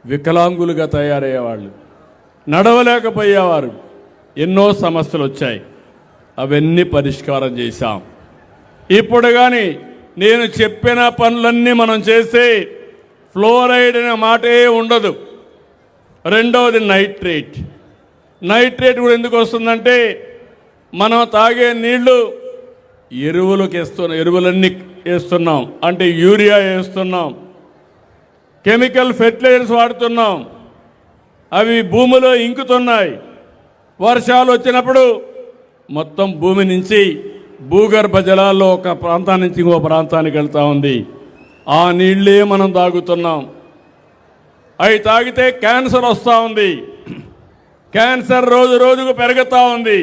వికలాంగులుగా తయారయ్యేవాళ్ళు, నడవలేకపోయేవారు. ఎన్నో సమస్యలు వచ్చాయి, అవన్నీ పరిష్కారం చేశాం. ఇప్పుడు కానీ నేను చెప్పిన పనులన్నీ మనం చేస్తే ఫ్లోరైడ్ అనే మాటే ఉండదు. రెండవది నైట్రేట్. నైట్రేట్ కూడా ఎందుకు వస్తుందంటే, మనం తాగే నీళ్లు ఎరువులన్నీ వేస్తున్నాం, అంటే యూరియా వేస్తున్నాం, కెమికల్ ఫెర్టిలైజర్స్ వాడుతున్నాం, అవి భూమిలో ఇంకుతున్నాయి. వర్షాలు వచ్చినప్పుడు మొత్తం భూమి నుంచి భూగర్భ జలాల్లో ఒక ప్రాంతాన్ని నుంచి ఇంకో ప్రాంతానికి వెళ్తూ ఉంది. ఆ నీళ్ళే మనం తాగుతున్నాం. అవి తాగితే క్యాన్సర్ వస్తూ ఉంది. క్యాన్సర్ రోజు రోజుకు పెరుగుతూ ఉంది.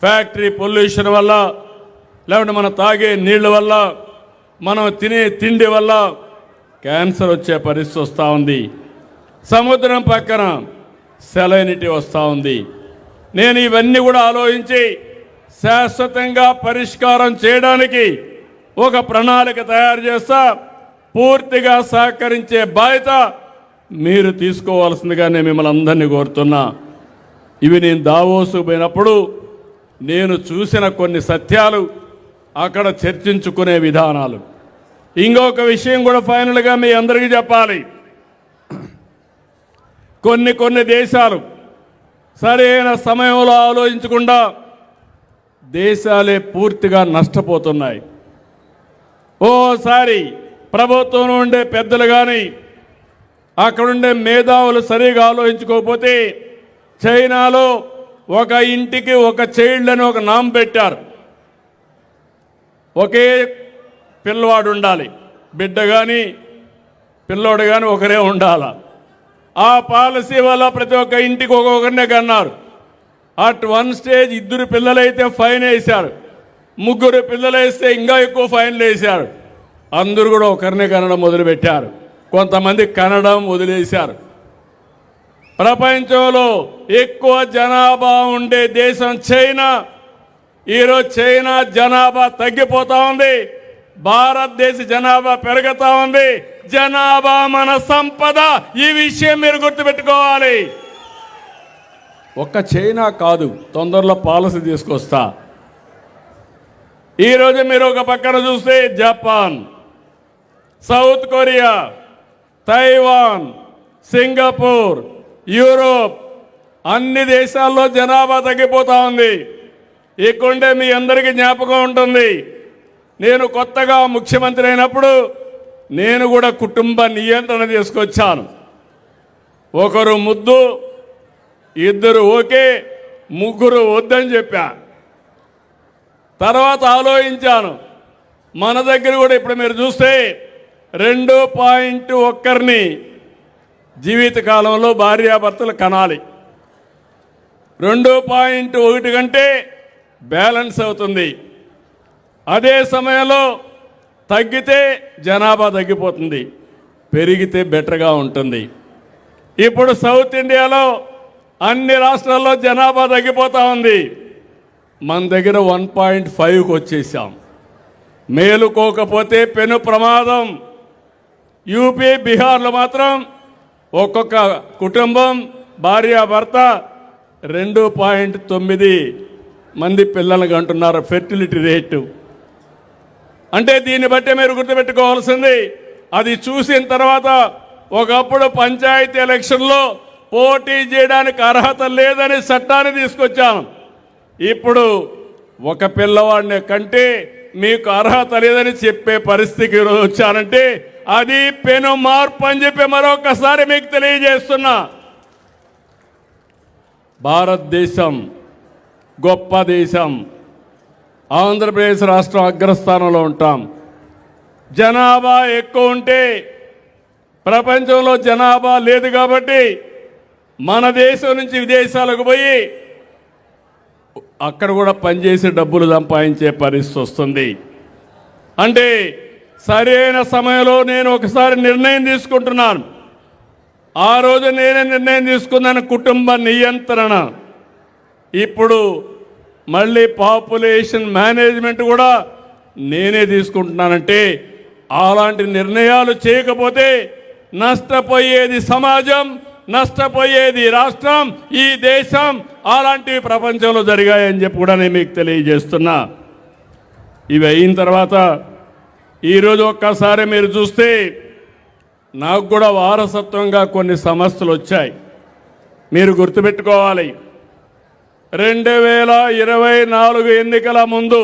ఫ్యాక్టరీ పొల్యూషన్ వల్ల, లేకుంటే మనం తాగే నీళ్ళ వల్ల, మనం తినే తిండి వల్ల క్యాన్సర్ వచ్చే పరిస్థితి వస్తూ ఉంది. సముద్రం పక్కన సెలైనిటీ వస్తూ ఉంది. నేను ఇవన్నీ కూడా ఆలోచించి శాశ్వతంగా పరిష్కారం చేయడానికి ఒక ప్రణాళిక తయారు చేస్తా. పూర్తిగా సహకరించే బాధ్యత మీరు తీసుకోవాల్సిందిగా నేను మిమ్మల్ని అందరినీ కోరుతున్నా. ఇవి నేను దావోసు పోయినప్పుడు నేను చూసిన కొన్ని సత్యాలు, అక్కడ చర్చించుకునే విధానాలు. ఇంకొక విషయం కూడా ఫైనల్గా మీ అందరికీ చెప్పాలి. కొన్ని దేశాలు సరైన సమయంలో ఆలోచించకుండా దేశాలే పూర్తిగా నష్టపోతున్నాయి. ఓసారి ప్రభుత్వం ఉండే పెద్దలు కానీ అక్కడుండే మేధావులు సరిగా ఆలోచించుకోకపోతే చైనాలో ఒక ఇంటికి ఒక చైల్డ్ అని ఒక నామ్ పెట్టారు. ఒకే పిల్లవాడు ఉండాలి, బిడ్డ కానీ పిల్లోడు కానీ ఒకరే ఉండాలి. ఆ పాలసీ వల్ల ప్రతి ఒక్క ఇంటికి ఒక్కొక్కరినే కన్నారు. అట్ వన్ స్టేజ్ 2 పిల్లలైతే ఫైన్ వేశారు, 3 పిల్లలు వేస్తే ఇంకా ఎక్కువ ఫైన్లు వేశారు. అందరూ కూడా ఒకరినే కనడం మొదలుపెట్టారు. కొంతమంది కనడం వదిలేశారు. ప్రపంచంలో ఎక్కువ జనాభా ఉండే దేశం చైనా. ఈరోజు చైనా జనాభా తగ్గిపోతూ ఉంది, భారతదేశ జనాభా పెరుగుతూ ఉంది. జనాభా మన సంపద. ఈ విషయం మీరు గుర్తుపెట్టుకోవాలి. ఒక్క చైనా కాదు, తొందరలో పాలసీ తీసుకొస్తా. ఈరోజు మీరు ఒక పక్కన చూస్తే Japan, south Korea, Taiwan, Singapore, Europe అన్ని దేశాల్లో జనాభా తగ్గిపోతూ ఉంది. ఇక్కడే మీ అందరికీ జ్ఞాపకం ఉంటుంది, నేను కొత్తగా ముఖ్యమంత్రి అయినప్పుడు నేను కూడా కుటుంబ నియంత్రణ తీసుకొచ్చాను. ఒకరు ముద్దు, 2 ఓకే, 3 వద్దని చెప్పా. తర్వాత ఆలోచించాను, మన దగ్గర కూడా ఇప్పుడు మీరు చూస్తే 2.1 జీవితకాలంలో భార్యాభర్తలు కనాలి. 2.1 కంటే బ్యాలెన్స్ అవుతుంది. అదే సమయంలో తగ్గితే జనాభా తగ్గిపోతుంది, పెరిగితే బెటర్గా ఉంటుంది. ఇప్పుడు సౌత్ ఇండియాలో అన్ని రాష్ట్రాల్లో జనాభా తగ్గిపోతూ ఉంది. మన దగ్గర 1.5కి వచ్చేసాం. మేలుకోకపోతే పెను ప్రమాదం. యూపీ, బీహార్లో మాత్రం ఒక్కొక్క కుటుంబం భార్యాభర్త 2.9 మంది పిల్లలకు అంటున్నారు ఫెర్టిలిటీ రేటు. అంటే దీన్ని బట్టి మీరు గుర్తుపెట్టుకోవాల్సింది, అది చూసిన తర్వాత ఒకప్పుడు పంచాయతీ ఎలక్షన్లో పోటీ చేయడానికి అర్హత లేదని చట్టాన్ని తీసుకొచ్చాను. ఇప్పుడు ఒక పిల్లవాడిని కంటే మీకు అర్హత లేదని చెప్పే పరిస్థితికి ఈరోజు వచ్చానంటే అది పెను మార్పు అని చెప్పి మరొకసారి మీకు తెలియజేస్తున్నా. భారతదేశం గొప్ప దేశం. ఆంధ్రప్రదేశ్ రాష్ట్రం అగ్రస్థానంలో ఉంటాం. జనాభా ఎక్కువ ఉంటే ప్రపంచంలో జనాభా లేదు కాబట్టి మన దేశం నుంచి విదేశాలకు పోయి అక్కడ కూడా పనిచేసి డబ్బులు సంపాదించే పరిస్థితి వస్తుంది. అంటే సరైన సమయంలో నేను ఒకసారి నిర్ణయం తీసుకుంటున్నాను. ఆ రోజు నేనే నిర్ణయం తీసుకున్నాను, కుటుంబ నియంత్రణ. ఇప్పుడు మళ్ళీ పాపులేషన్ మేనేజ్మెంట్ కూడా నేనే తీసుకుంటున్నానంటే అలాంటి నిర్ణయాలు చేయకపోతే నష్టపోయేది సమాజం, నష్టపోయేది రాష్ట్రం, ఈ దేశం. అలాంటివి ప్రపంచంలో జరిగాయని చెప్పి కూడా నేను మీకు తెలియజేస్తున్నా. ఇవి అయిన తర్వాత ఈరోజు ఒక్కసారి మీరు చూస్తే నాకు కూడా వారసత్వంగా కొన్ని సమస్యలు వచ్చాయి. మీరు గుర్తుపెట్టుకోవాలి, 2024 ఎన్నికల ముందు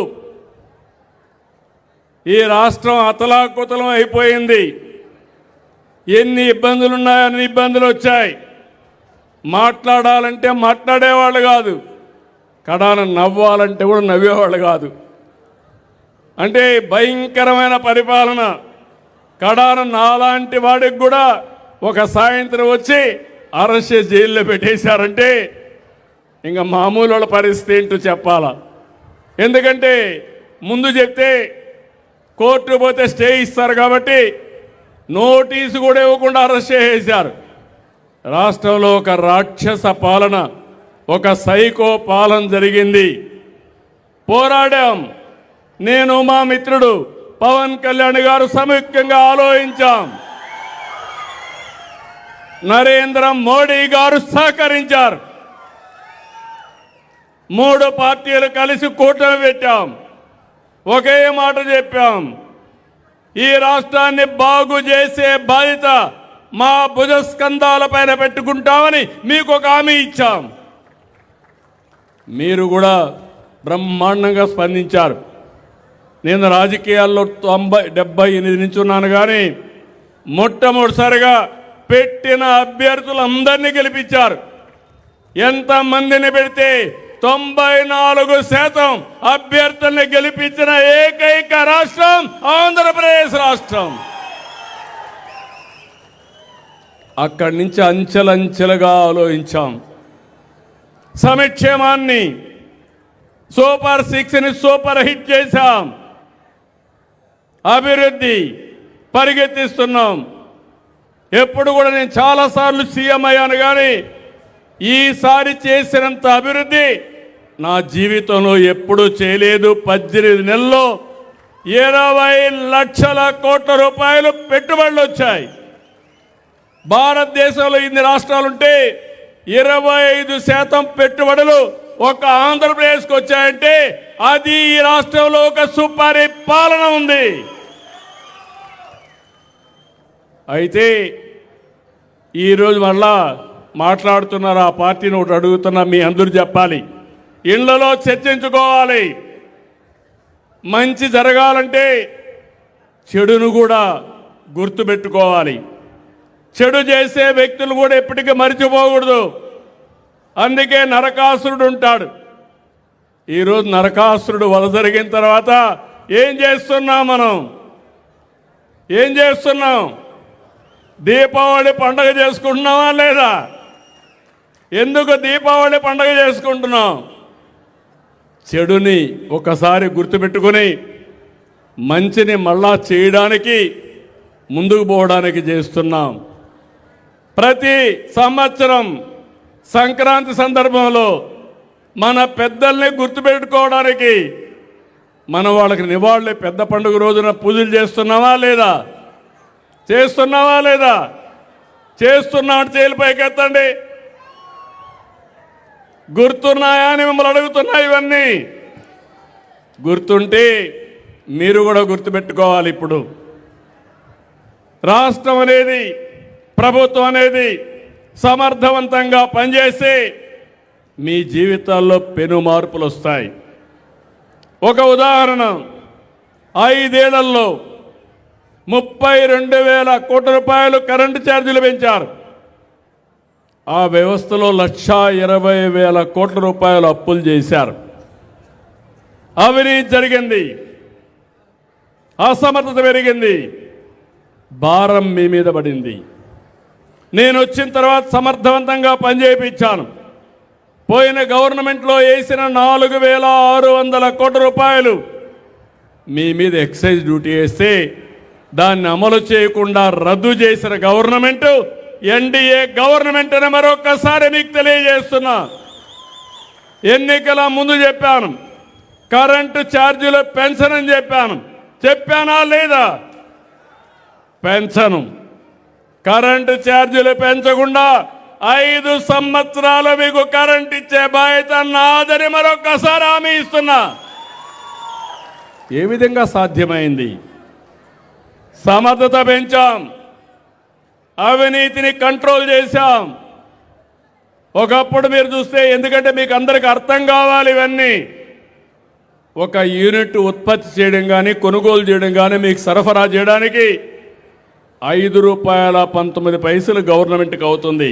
ఈ రాష్ట్రం అతలాకుతలం అయిపోయింది. ఎన్ని ఇబ్బందులు ఉన్నాయో అన్ని ఇబ్బందులు వచ్చాయి. మాట్లాడాలంటే మాట్లాడేవాళ్ళు కాదు, కడాన నవ్వాలంటే కూడా నవ్వేవాళ్ళు కాదు. అంటే భయంకరమైన పరిపాలన. కడాన నాలాంటి వాడికి కూడా ఒక సాయంత్రం వచ్చి అరెస్ట్ చేసి జైల్లో పెట్టేశారంటే ఇంకా మామూలు వాళ్ళ పరిస్థితి ఏంటో చెప్పాలా. ఎందుకంటే ముందు చెప్తే కోర్టు పోతే స్టే ఇస్తారు కాబట్టి నోటీసు కూడా ఇవ్వకుండా అరెస్ట్ చేసేశారు. రాష్ట్రంలో ఒక రాక్షస పాలన, ఒక సైకో పాలన జరిగింది. పోరాడాం. నేను మా మిత్రుడు పవన్ కళ్యాణ్ గారు సంయుక్తంగా ఆలోచించాం. నరేంద్ర మోడీ గారు సహకరించారు. 3 పార్టీలు కలిసి కూటమి పెట్టాం. ఒకే మాట చెప్పాం, ఈ రాష్ట్రాన్ని బాగు చేసే బాధ్యత మా భుజస్కంధాల పైన పెట్టుకుంటామని మీకు ఒక హామీ ఇచ్చాం. మీరు కూడా బ్రహ్మాండంగా స్పందించారు. నేను రాజకీయాల్లో 78 నుంచి ఉన్నాను, కానీ మొట్టమొదటిసారిగా పెట్టిన అభ్యర్థులందరినీ గెలిపించారు. ఎంతమందిని పెడితే 94% అభ్యర్థుల్ని గెలిపించిన ఏకైక రాష్ట్రం ఆంధ్రప్రదేశ్ రాష్ట్రం. అక్కడి నుంచి అంచెలంచెలుగా ఆలోచించాం. సంక్షేమాన్ని సూపర్ 6ని సూపర్ హిట్ చేశాం. అభివృద్ధి పరిగెత్తిస్తున్నాం. ఎప్పుడు కూడా నేను చాలాసార్లు సీఎం అయ్యాను, కానీ ఈసారి చేసినంత అభివృద్ధి నా జీవితంలో ఎప్పుడూ చేయలేదు. 18 నెలల్లో 20 లక్షల కోట్ల రూపాయలు పెట్టుబడులు వచ్చాయి. భారతదేశంలో ఇన్ని రాష్ట్రాలుంటే 25% పెట్టుబడులు ఒక ఆంధ్రప్రదేశ్కి వచ్చాయంటే అది ఈ రాష్ట్రంలో ఒక సుపరిపాలన ఉంది. అయితే ఈరోజు మళ్ళా మాట్లాడుతున్నారు, ఆ పార్టీని ఒకటి అడుగుతున్నా, మీ అందరూ చెప్పాలి, ఇళ్లలో చర్చించుకోవాలి. మంచి జరగాలంటే చెడును కూడా గుర్తుపెట్టుకోవాలి. చెడు చేసే వ్యక్తులు కూడా ఎప్పటికీ మరిచిపోకూడదు. అందుకే నరకాసురుడు ఉంటాడు. ఈరోజు నరకాసురుడు వధ జరిగిన తర్వాత ఏం చేస్తున్నాం మనం? ఏం చేస్తున్నాం? దీపావళి పండుగ చేసుకుంటున్నావా లేదా? ఎందుకు దీపావళి పండుగ చేసుకుంటున్నాం? చెడుని ఒకసారి గుర్తుపెట్టుకొని మంచిని మళ్ళా చేయడానికి, ముందుకు పోవడానికి చేస్తున్నాం. ప్రతి సంవత్సరం సంక్రాంతి సందర్భంలో మన పెద్దల్ని గుర్తుపెట్టుకోవడానికి మనం వాళ్ళకి నివాళులు, పెద్ద పండుగ రోజున పూజలు చేస్తున్నావా లేదా? చేస్తున్నావా లేదా? చేస్తున్నా అంటే చేతులు పైకెత్తండి. గుర్తున్నాయా అని మిమ్మల్ని అడుగుతున్నా. ఇవన్నీ గుర్తుంటే మీరు కూడా గుర్తుపెట్టుకోవాలి. ఇప్పుడు రాష్ట్రం అనేది, ప్రభుత్వం అనేది సమర్థవంతంగా పనిచేసి మీ జీవితాల్లో పెను మార్పులు వస్తాయి. ఒక ఉదాహరణ, 5 ఏళ్లలో 32,000 కోట్ల రూపాయలు కరెంటు ఛార్జీలు పెంచారు. ఆ వ్యవస్థలో 1,20,000 కోట్ల రూపాయలు అప్పులు చేశారు. అవినీతి జరిగింది, అసమర్థత పెరిగింది, భారం మీ మీద పడింది. నేను వచ్చిన తర్వాత సమర్థవంతంగా పనిచేయించాను. పోయిన గవర్నమెంట్లో వేసిన 4,600 కోట్ల రూపాయలు మీ మీద ఎక్సైజ్ డ్యూటీ వేస్తే దాన్ని అమలు చేయకుండా రద్దు చేసిన గవర్నమెంట్ ఎన్డీఏ గవర్నమెంట్ అని మరొకసారి మీకు తెలియజేస్తున్నా. ఎన్నికల ముందు చెప్పాను, కరెంటు ఛార్జీలు పెన్షన్ చెప్పాను. చెప్పానా లేదా? పెన్షన్, కరెంటు ఛార్జీలు పెంచకుండా 5 సంవత్సరాలు మీకు కరెంట్ ఇచ్చే బాధ్యత నాదని మరొకసారి హామీ ఇస్తున్నా. ఏ విధంగా సాధ్యమైంది? సమర్థత పెంచాం, అవినీతిని కంట్రోల్ చేశాం. ఒకప్పుడు మీరు చూస్తే, ఎందుకంటే మీకు అందరికి అర్థం కావాలి ఇవన్నీ, ఒక యూనిట్ ఉత్పత్తి చేయడం కానీ కొనుగోలు చేయడం కానీ మీకు సరఫరా చేయడానికి ₹5.19 గవర్నమెంట్కి అవుతుంది.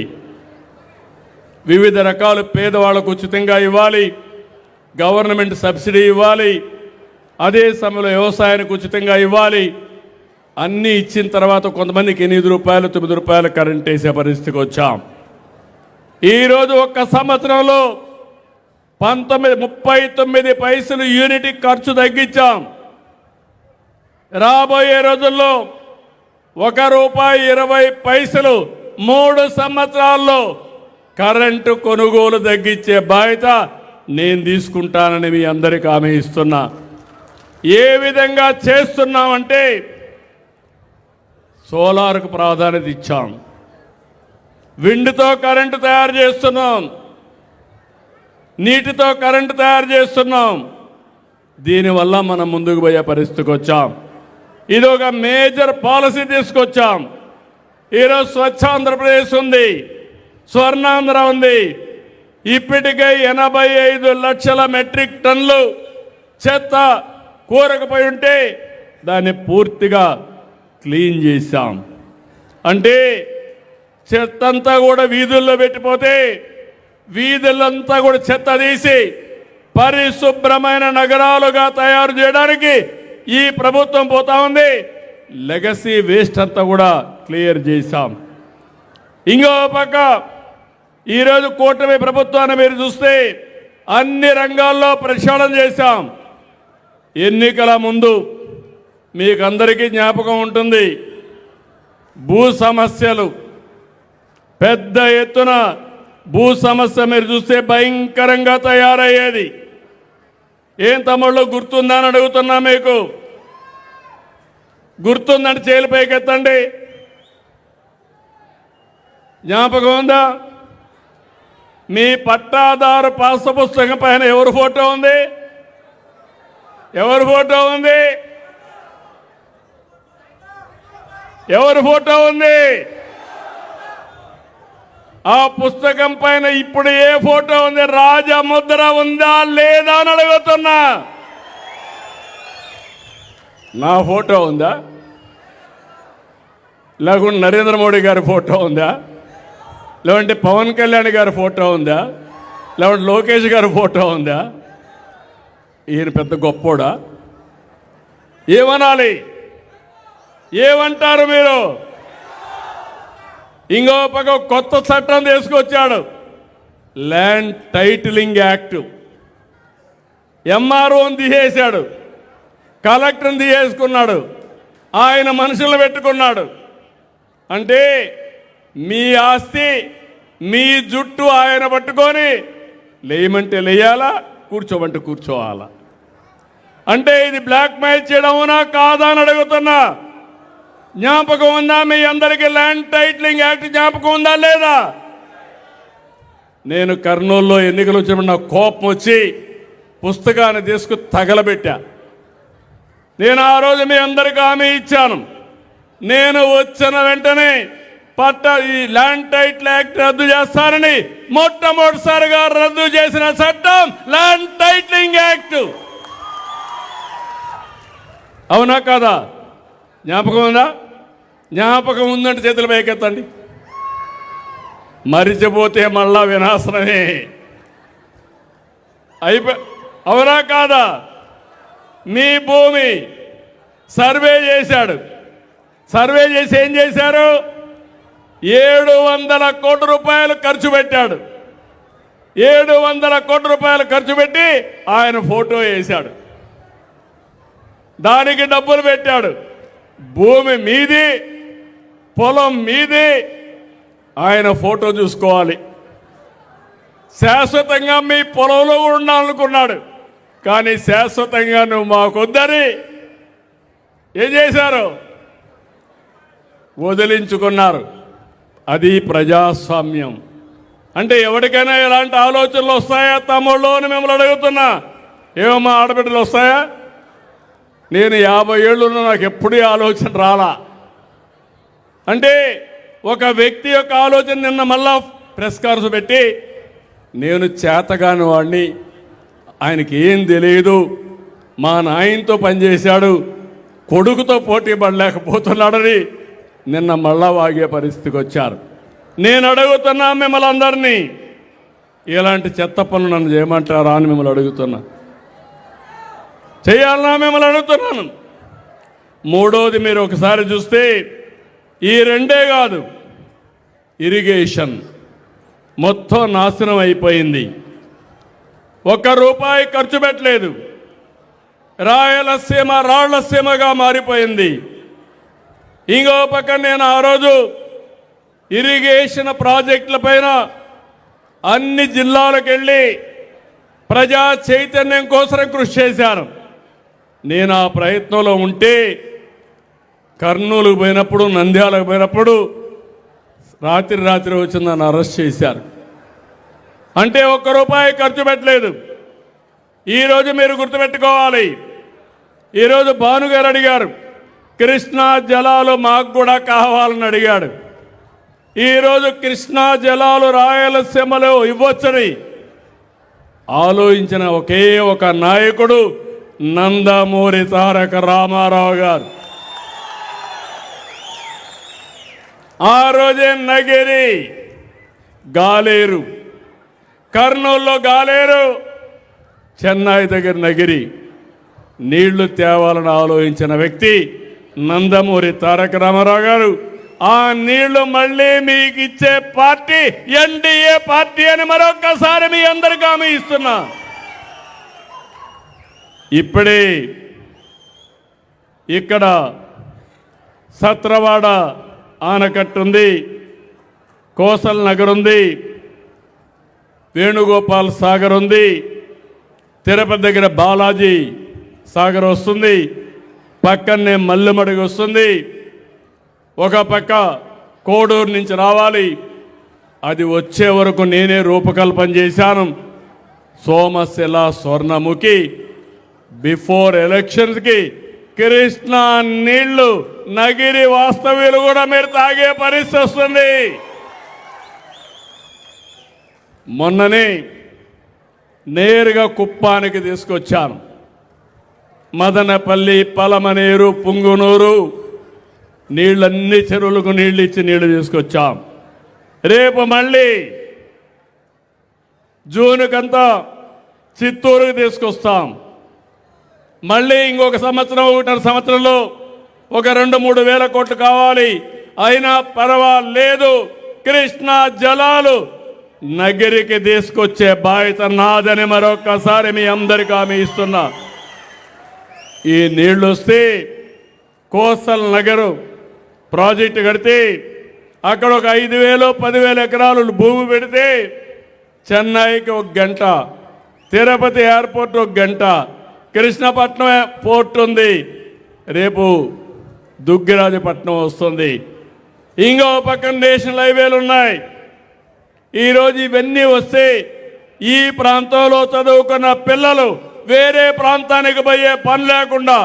వివిధ రకాలు పేదవాళ్లకు ఉచితంగా ఇవ్వాలి, గవర్నమెంట్ సబ్సిడీ ఇవ్వాలి, అదే సమయంలో వ్యవసాయానికి ఉచితంగా ఇవ్వాలి. అన్నీ ఇచ్చిన తర్వాత కొంతమందికి 8 రూపాయలు 9 రూపాయలు కరెంట్ వేసే పరిస్థితికి వచ్చాం. ఈరోజు ఒక్క సంవత్సరంలో 39 పైసలు యూనిట్కి ఖర్చు తగ్గించాం. రాబోయే రోజుల్లో ₹1.20 3 సంవత్సరాల్లో కరెంటు కొనుగోలు తగ్గించే బాధ్యత నేను తీసుకుంటానని మీ అందరికీ హామీ ఇస్తున్నా. ఏ విధంగా చేస్తున్నామంటే సోలార్కు ప్రాధాన్యత ఇచ్చాం, విండ్తో కరెంటు తయారు చేస్తున్నాం, నీటితో కరెంటు తయారు చేస్తున్నాం. దీనివల్ల మనం ముందుకు పోయే పరిస్థితికి వచ్చాం. ఇది ఒక మేజర్ పాలసీ తీసుకొచ్చాం. ఈరోజు స్వచ్ఛ ఆంధ్రప్రదేశ్ ఉంది, స్వర్ణాంధ్ర ఉంది. ఇప్పటికే 85 లక్షల మెట్రిక్ టన్నులు చెత్త కూరకపోయి ఉంటే దాన్ని పూర్తిగా క్లీన్ చేశాం. అంటే చెత్త అంతా కూడా వీధుల్లో పెట్టిపోతే వీధులంతా కూడా చెత్త తీసి పరిశుభ్రమైన నగరాలుగా తయారు చేయడానికి ఈ ప్రభుత్వం పోతా ఉంది. లెగసీ వేస్ట్ అంతా కూడా క్లియర్ చేశాం. ఇంకో పక్క ఈరోజు కూటమి ప్రభుత్వాన్ని మీరు చూస్తే అన్ని రంగాల్లో ప్రక్షాళన చేశాం. ఎన్నికల ముందు మీకు అందరికీ జ్ఞాపకం ఉంటుంది, భూ సమస్యలు పెద్ద ఎత్తున భూ సమస్య మీరు చూస్తే భయంకరంగా తయారయ్యేది. ఏం తమ్ముళ్ళు గుర్తుందా అని అడుగుతున్నా. మీకు గుర్తుందంటే చేతులు పైకెత్తండి. జ్ఞాపకం ఉందా? మీ పట్టాదారు పాస్ పుస్తకం పైన ఎవరి ఫోటో ఉంది? ఎవరి ఫోటో ఉంది? ఎవరి ఫోటో ఉంది? ఆ పుస్తకం పైన ఇప్పుడు ఏ ఫోటో ఉంది? రాజముద్ర ఉందా లేదా అని అడుగుతున్నా. నా ఫోటో ఉందా? లేకుంటే నరేంద్ర మోడీ గారి ఫోటో ఉందా? లేదంటే పవన్ కళ్యాణ్ గారి ఫోటో ఉందా? లేదంటే లోకేష్ గారి ఫోటో ఉందా? ఈయన పెద్ద గొప్పోడా? ఏమనాలి? ఏమంటారు మీరు? ఇంకో పక్క కొత్త చట్టం తీసుకొచ్చాడు, ల్యాండ్ టైటిలింగ్ యాక్ట్. ఎంఆర్ఓని తీసేశాడు, కలెక్టర్ని తీసేసుకున్నాడు, ఆయన మనుషులను పెట్టుకున్నాడు. అంటే మీ ఆస్తి మీ జుట్టు ఆయన పట్టుకొని లేయమంటే లేయాలా, కూర్చోమంటే కూర్చోవాలా. అంటే ఇది బ్లాక్మెయిల్ చేయడమునా కాదా అని అడుగుతున్నా. జ్ఞాపకం ఉందా మీ అందరికీ? ల్యాండ్ టైటిలింగ్ యాక్ట్ జ్ఞాపకం ఉందా లేదా? నేను కర్నూలులో ఎన్నికలు వచ్చినప్పుడు నాకు కోపం వచ్చి పుస్తకాన్ని తీసుకు తగలబెట్టా. నేను ఆ రోజు మీ అందరికీ హామీ ఇచ్చాను, నేను వచ్చిన వెంటనే ఈ ల్యాండ్ టైటిల్ యాక్ట్ రద్దు చేస్తానని. మొట్టమొదటిసారిగా రద్దు చేసిన చట్టం ల్యాండ్ టైటిలింగ్ యాక్ట్. అవునా కాదా? జ్ఞాపకం ఉందా? జ్ఞాపకం ఉందంటే చేతులు పైకెత్తండి. మరిచిపోతే మళ్ళా వినాశనమే. అవునా కాదా? మీ భూమి సర్వే చేశాడు. సర్వే చేసి ఏం చేశారు? 700 కోట్ల రూపాయలు ఖర్చు పెట్టాడు. 700 కోట్ల రూపాయలు ఖర్చు పెట్టి ఆయన ఫోటో వేశాడు, దానికి డబ్బులు పెట్టాడు. భూమి మీది, పొలం మీది, ఆయన ఫోటో చూసుకోవాలి. శాశ్వతంగా మీ పొలంలో ఉండాలనుకున్నాడు, కానీ శాశ్వతంగా నువ్వు మాకొద్దని ఏం చేశారు? వదిలించుకున్నారు. అది ప్రజాస్వామ్యం. అంటే ఎవరికైనా ఎలాంటి ఆలోచనలు వస్తాయా తమ్ముళ్ళు అని మిమ్మల్ని అడుగుతున్నా. ఏమమ్మా ఆడబిడ్డలు వస్తాయా? నేను 50 ఏళ్ళున్నా నాకు ఎప్పుడూ ఆలోచన రాలా. అంటే ఒక వ్యక్తి యొక్క ఆలోచన నిన్న మళ్ళా ప్రెస్ కాన్ఫరెన్స్ పెట్టి నేను చేతగాని వాడిని, ఆయనకి ఏం తెలియదు, మా నాయనతో పనిచేశాడు, కొడుకుతో పోటీ పడలేకపోతున్నాడని నిన్న మళ్ళా వాగే పరిస్థితికి వచ్చారు. నేను అడుగుతున్నా మిమ్మల్ని అందరినీ, ఇలాంటి చెత్త పనులు నన్ను చేయమంటారా అని మిమ్మల్ని అడుగుతున్నా. చేయాలన్నా మిమ్మల్ని అడుగుతున్నాను. మూడోది మీరు ఒకసారి చూస్తే ఈ రెండే కాదు, ఇరిగేషన్ మొత్తం నాశనం అయిపోయింది. ₹1 ఖర్చు పెట్టలేదు. రాయలసీమ రాళ్లసీమగా మారిపోయింది. ఇంకో పక్క నేను ఆ రోజు ఇరిగేషన్ ప్రాజెక్టుల పైన అన్ని జిల్లాలకు వెళ్ళి ప్రజా చైతన్యం కోసం కృషి చేశాను. నేను ఆ ప్రయత్నంలో ఉంటే కర్నూలుకు పోయినప్పుడు, నంద్యాలకు పోయినప్పుడు రాత్రి వచ్చి నన్ను అరెస్ట్ చేశారు. అంటే ₹1 ఖర్చు పెట్టలేదు. ఈరోజు మీరు గుర్తుపెట్టుకోవాలి, ఈరోజు భానుగారు అడిగారు, కృష్ణా జలాలు మాకు కూడా కావాలని అడిగాడు. ఈరోజు కృష్ణా జలాలు రాయలసీమలో ఇవ్వచ్చని ఆలోచించిన ఒకే ఒక నాయకుడు నందమూరి తారక రామారావు గారు. ఆ రోజే నగిరి, గాలేరు, కర్నూలులో గాలేరు, చెన్నై దగ్గర నగిరి నీళ్లు తేవాలని ఆలోచించిన వ్యక్తి నందమూరి తారక రామారావు గారు. ఆ నీళ్లు మళ్ళీ మీకు ఇచ్చే పార్టీ ఎన్డీఏ పార్టీ అని మరొక్కసారి మీ అందరికీ హామీ ఇస్తున్నా. ఇప్పుడే ఇక్కడ సత్రవాడ ఆనకట్టు ఉంది, కోసల్ నగర్ ఉంది, వేణుగోపాల్ సాగర్ ఉంది, తిరుపతి దగ్గర బాలాజీ సాగర్ వస్తుంది, పక్కనే మల్లెమడుగు వస్తుంది, ఒక పక్క కోడూరు నుంచి రావాలి. అది వచ్చే వరకు నేనే రూపకల్పన చేశాను. సోమశిల, స్వర్ణముఖి బిఫోర్ ఎలక్షన్స్కి కృష్ణా నీళ్లు నగిరి వాస్తవ్యులు కూడా మీరు తాగే పరిస్థితి వస్తుంది. మొన్ననే నేరుగా కుప్పానికి తీసుకొచ్చాను. మదనపల్లి, పలమనేరు, పుంగునూరు నీళ్ళన్ని చెరువులకు నీళ్ళు ఇచ్చి నీళ్లు తీసుకొచ్చాం. రేపు మళ్ళీ జూన్కంతా చిత్తూరుకు తీసుకొస్తాం. మళ్ళీ ఇంకొక సంవత్సరం, 1.5 సంవత్సరంలో ఒక 2-3 వేల కోట్లు కావాలి. అయినా పర్వాలేదు, కృష్ణా జలాలు నగిరికి తీసుకొచ్చే బాధ్యత నాదని మరొక్కసారి మీ అందరికీ హామీ ఇస్తున్నా. ఈ నీళ్లు వస్తే కోసల్ నగరు ప్రాజెక్టు కడితే అక్కడ ఒక 5,000-10,000 ఎకరాలు భూమి పెడితే చెన్నైకి 1 గంట, తిరుపతి ఎయిర్పోర్ట్ 1 గంట, కృష్ణపట్నం పోర్ట్ ఉంది, రేపు దుగ్గిరాజపట్నం వస్తుంది, ఇంకో పక్కన నేషనల్ హైవేలు ఉన్నాయి. ఈరోజు ఇవన్నీ వస్తే ఈ ప్రాంతంలో చదువుకున్న పిల్లలు వేరే ప్రాంతానికి పోయే పని లేకుండా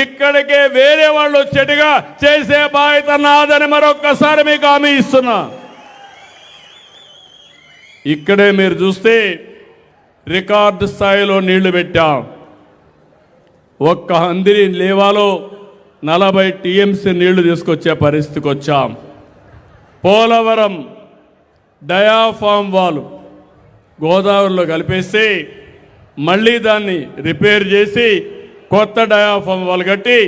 ఇక్కడికే వేరే వాళ్ళు వచ్చేట్టుగా చేసే బాధ్యత నాదని మరొక్కసారి మీకు హామీ ఇస్తున్నా. ఇక్కడే మీరు చూస్తే రికార్డు స్థాయిలో నీళ్లు పెట్టాం. ఒక్క హందిరి లేవాలో 40 టీఎంసీ నీళ్లు తీసుకొచ్చే పరిస్థితికి వచ్చాం. పోలవరం డయాఫామ్ వాల్ గోదావరిలో కలిపేసి మళ్ళీ దాన్ని రిపేర్ చేసి కొత్త డయాఫామ్ వాల్ కట్టి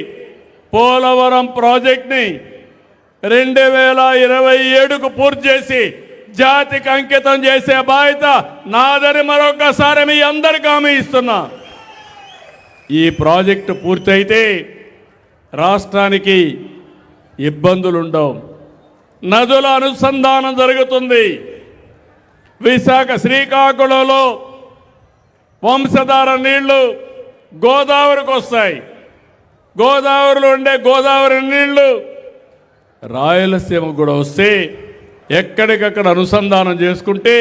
పోలవరం ప్రాజెక్ట్ని 2027కు పూర్తి చేసి జాతికి అంకితం చేసే బాధ్యత నాదని మరొకసారి మీ అందరికీ హామీ ఇస్తున్నా. ఈ ప్రాజెక్టు పూర్తయితే రాష్ట్రానికి ఇబ్బందులు ఉండవు. నదుల అనుసంధానం జరుగుతుంది. విశాఖ, శ్రీకాకుళంలో వంశధార నీళ్లు గోదావరికి వస్తాయి. గోదావరిలో ఉండే గోదావరి నీళ్లు రాయలసీమకు కూడా వస్తే ఎక్కడికక్కడ అనుసంధానం చేసుకుంటే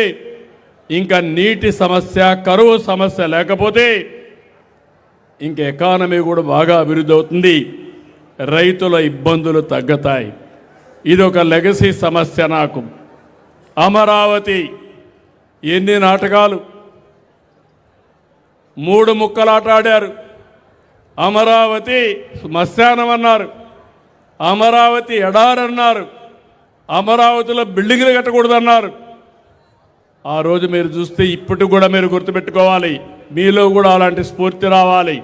ఇంకా నీటి సమస్య, కరువు సమస్య లేకపోతే ఇంకా ఎకానమీ కూడా బాగా అభివృద్ధి అవుతుంది. రైతుల ఇబ్బందులు తగ్గుతాయి. ఇది ఒక లెగసీ సమస్య నాకు. అమరావతి ఎన్ని నాటకాలు, 3 ముక్కలాట ఆడారు. అమరావతి శ్మశానం అన్నారు, అమరావతి ఎడారన్నారు, అమరావతిలో బిల్డింగ్లు కట్టకూడదన్నారు. ఆ రోజు మీరు చూస్తే ఇప్పటికి కూడా మీరు గుర్తుపెట్టుకోవాలి, మీలో కూడా అలాంటి స్ఫూర్తి రావాలి.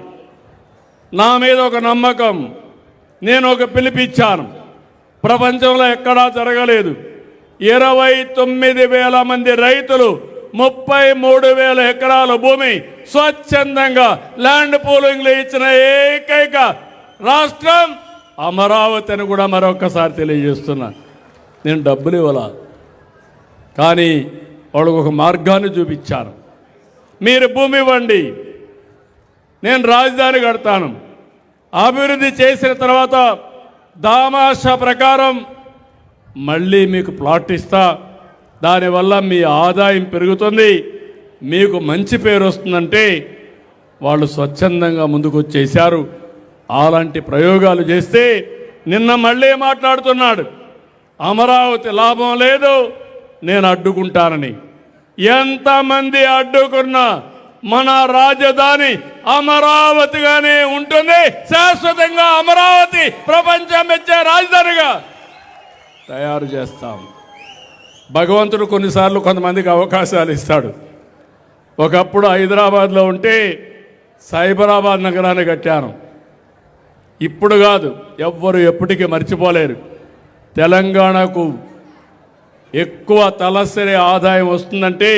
నా మీద ఒక నమ్మకం, నేను ఒక పిలిపిచ్చాను. ప్రపంచంలో ఎక్కడా జరగలేదు. 29,000 మంది రైతులు 33,000 ఎకరాల భూమి స్వచ్ఛందంగా ల్యాండ్ పూలింగ్లో ఇచ్చిన ఏకైక రాష్ట్రం అమరావతి అని కూడా మరొకసారి తెలియజేస్తున్నా. నేను డబ్బులు ఇవ్వాల, కానీ వాళ్ళకు ఒక మార్గాన్ని చూపించాను. మీరు భూమి ఇవ్వండి, నేను రాజధాని కడతాను. అభివృద్ధి చేసిన తర్వాత దామాషా ప్రకారం మళ్ళీ మీకు ప్లాట్ ఇస్తా. దానివల్ల మీ ఆదాయం పెరుగుతుంది, మీకు మంచి పేరు వస్తుందంటే వాళ్ళు స్వచ్ఛందంగా ముందుకు వచ్చేశారు. అలాంటి ప్రయోగాలు చేస్తే నిన్న మళ్ళీ మాట్లాడుతున్నాడు, అమరావతి లాభం లేదు, నేను అడ్డుకుంటానని. ఎంతమంది అడ్డుకున్నా మన రాజధాని అమరావతిగానే ఉంటుంది. శాశ్వతంగా అమరావతి ప్రపంచం మెచ్చే రాజధానిగా తయారు చేస్తాం. భగవంతుడు కొన్నిసార్లు కొంతమందికి అవకాశాలు ఇస్తాడు. ఒకప్పుడు హైదరాబాద్లో ఉంటే సైబరాబాద్ నగరాన్ని కట్టాను. ఇప్పుడు కాదు, ఎవ్వరు ఎప్పటికీ మర్చిపోలేరు. తెలంగాణకు ఎక్కువ తలసరి ఆదాయం వస్తుందంటే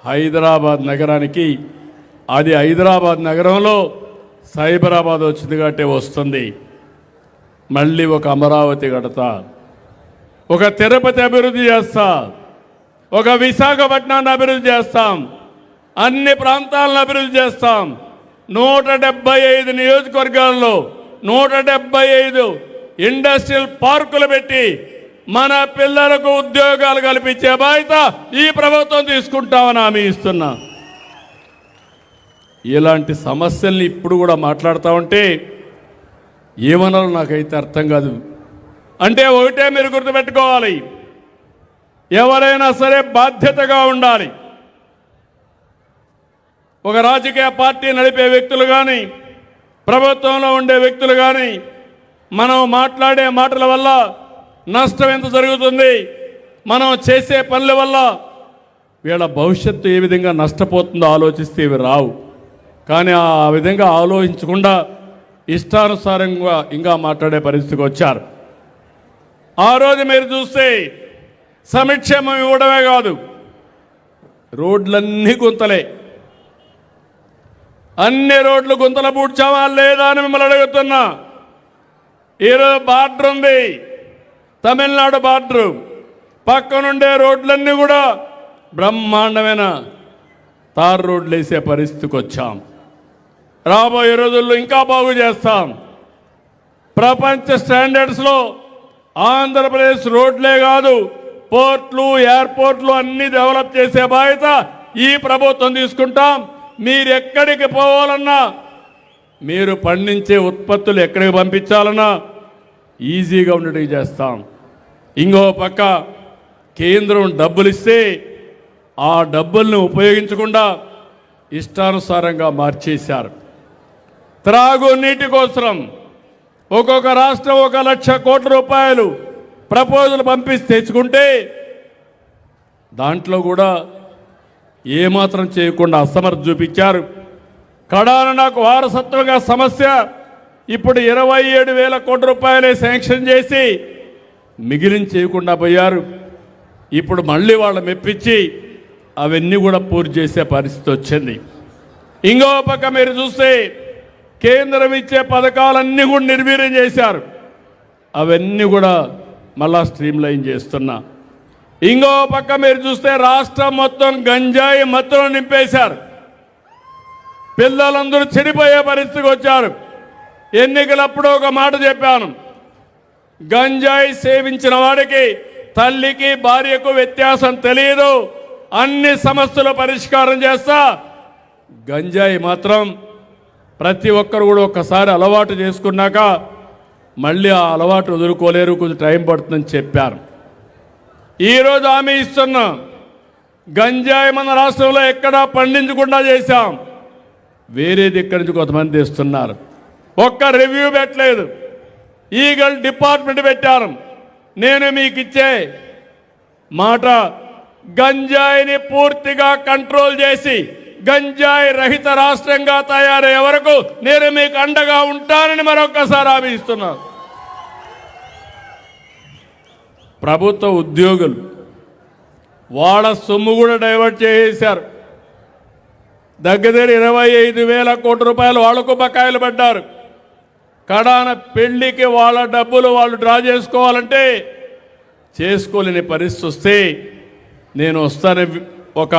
హైదరాబాద్ నగరానికి. అది హైదరాబాద్ నగరంలో సైబరాబాద్ వచ్చింది కాబట్టి వస్తుంది. మళ్ళీ ఒక అమరావతి కడతా, ఒక తిరుపతి అభివృద్ధి చేస్తా, ఒక విశాఖపట్నాన్ని అభివృద్ధి చేస్తాం, అన్ని ప్రాంతాలను అభివృద్ధి చేస్తాం. 175 నియోజకవర్గాల్లో 175 ఇండస్ట్రియల్ పార్కులు పెట్టి మన పిల్లలకు ఉద్యోగాలు కల్పించే బాధ్యత ఈ ప్రభుత్వం తీసుకుంటామని హామీ ఇస్తున్నా. ఇలాంటి సమస్యల్ని ఇప్పుడు కూడా మాట్లాడుతూ ఉంటే ఏమనాలో నాకైతే అర్థం కాదు. అంటే ఒకటే మీరు గుర్తుపెట్టుకోవాలి, ఎవరైనా సరే బాధ్యతగా ఉండాలి. ఒక రాజకీయ పార్టీ నడిపే వ్యక్తులు కానీ, ప్రభుత్వంలో ఉండే వ్యక్తులు కానీ, మనం మాట్లాడే మాటల వల్ల నష్టం ఎంత జరుగుతుంది, మనం చేసే పనుల వల్ల వీళ్ళ భవిష్యత్తు ఏ విధంగా నష్టపోతుందో ఆలోచిస్తే ఇవి రావు. కానీ ఆ విధంగా ఆలోచించకుండా ఇష్టానుసారంగా ఇంకా మాట్లాడే పరిస్థితికి వచ్చారు. ఆ రోజు మీరు చూస్తే సంక్షేమం ఇవ్వడమే కాదు, రోడ్లన్నీ గుంతలే. అన్ని రోడ్లు గుంతలు పూడ్చావా లేదా అని మిమ్మల్ని అడుగుతున్నా. ఈరోజు బార్డర్ ఉంది, తమిళనాడు బార్డరు, పక్కనుండే రోడ్లన్నీ కూడా బ్రహ్మాండమైన తార్ రోడ్లు వేసే పరిస్థితికి వచ్చాం. రాబోయే రోజుల్లో ఇంకా బాగు చేస్తాం. ప్రపంచ స్టాండర్డ్స్లో ఆంధ్రప్రదేశ్ రోడ్లే కాదు, పోర్ట్లు, ఎయిర్పోర్ట్లు అన్నీ డెవలప్ చేసే బాధ్యత ఈ ప్రభుత్వం తీసుకుంటాం. మీరు ఎక్కడికి పోవాలన్నా, మీరు పండించే ఉత్పత్తులు ఎక్కడికి పంపించాలన్నా ఈజీగా ఉండేటివి చేస్తాం. ఇంకో పక్క కేంద్రం డబ్బులు ఇస్తే ఆ డబ్బుల్ని ఉపయోగించకుండా ఇష్టానుసారంగా మార్చేశారు. త్రాగునీటి కోసం ఒక్కొక్క రాష్ట్రం 1,00,000 కోట్ల రూపాయలు ప్రపోజల్ పంపిస్తే తెచ్చుకుంటే దాంట్లో కూడా ఏమాత్రం చేయకుండా అసమర్థ చూపించారు. కడాన నాకు వారసత్వంగా సమస్య ఇప్పుడు 27,000 కోట్ల రూపాయలే శాంక్షన్ చేసి మిగిలిన చేయకుండా పోయారు. ఇప్పుడు మళ్ళీ వాళ్ళ మెప్పించి అవన్నీ కూడా పూర్తి చేసే పరిస్థితి వచ్చింది. ఇంకో పక్క మీరు చూస్తే కేంద్రం ఇచ్చే పథకాలన్నీ కూడా నిర్వీర్యం చేశారు. అవన్నీ కూడా మళ్ళా స్ట్రీమ్లైన్ చేస్తున్నా. ఇంకో పక్క మీరు చూస్తే రాష్ట్రం మొత్తం గంజాయి మత్తులో నింపేశారు. పిల్లలందరూ చెడిపోయే పరిస్థితికి వచ్చారు. ఎన్నికలప్పుడు ఒక మాట చెప్పాను, గంజాయి సేవించిన వాడికి తల్లికి భార్యకు వ్యత్యాసం తెలియదు, అన్ని సమస్యలు పరిష్కారం చేస్తా. గంజాయి మాత్రం ప్రతి ఒక్కరు కూడా ఒక్కసారి అలవాటు చేసుకున్నాక మళ్ళీ ఆ అలవాటు వదులుకోలేరు, కొంచెం టైం పడుతుందని చెప్పారు. ఈరోజు హామీ ఇస్తున్నా, గంజాయి మన రాష్ట్రంలో ఎక్కడా పండించకుండా చేశాం. వేరేది ఇక్కడి నుంచి కొంతమంది తెస్తున్నారు. ఒక్క రివ్యూ పెట్టలేదు. ఈగల్ డిపార్ట్మెంట్ పెట్టారు. నేను మీకు ఇచ్చే మాట, గంజాయిని పూర్తిగా కంట్రోల్ చేసి గంజాయి రహిత రాష్ట్రంగా తయారయ్యే వరకు నేను మీకు అండగా ఉంటానని మరొకసారి హామీ ఇస్తున్నాను. ప్రభుత్వ ఉద్యోగులు వాళ్ళ సొమ్ము కూడా డైవర్ట్ చేసేశారు. దగ్గర 25,000 కోట్ల రూపాయలు వాళ్లకు బకాయిలు పడ్డారు. కడాన పెళ్లికి వాళ్ళ డబ్బులు వాళ్ళు డ్రా చేసుకోవాలంటే చేసుకోలేని పరిస్థితి వస్తే నేను వస్తానని ఒక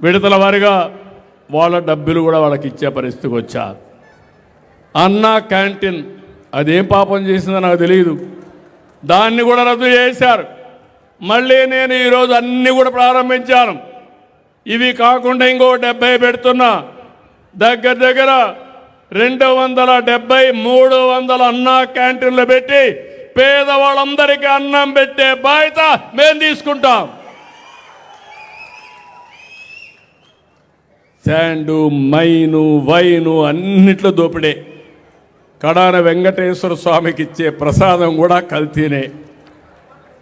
విడతల వారిగా వాళ్ళ డబ్బులు కూడా వాళ్ళకి ఇచ్చే పరిస్థితికి వచ్చా. అన్నా క్యాంటీన్ అదేం పాపం చేసిందో నాకు తెలియదు, దాన్ని కూడా రద్దు చేశారు. మళ్ళీ నేను ఈరోజు అన్నీ కూడా ప్రారంభించాను. ఇవి కాకుండా ఇంకో 70 పెడుతున్నా. దగ్గర 270, 300 అన్నా క్యాంటీన్లు పెట్టి పేదవాళ్ళందరికీ అన్నం పెట్టే బాధ్యత మేము తీసుకుంటాం. శాండు, మైను, వైను అన్నిట్లో దోపిడే. కడాన వెంకటేశ్వర స్వామికి ఇచ్చే ప్రసాదం కూడా కల్తీనే,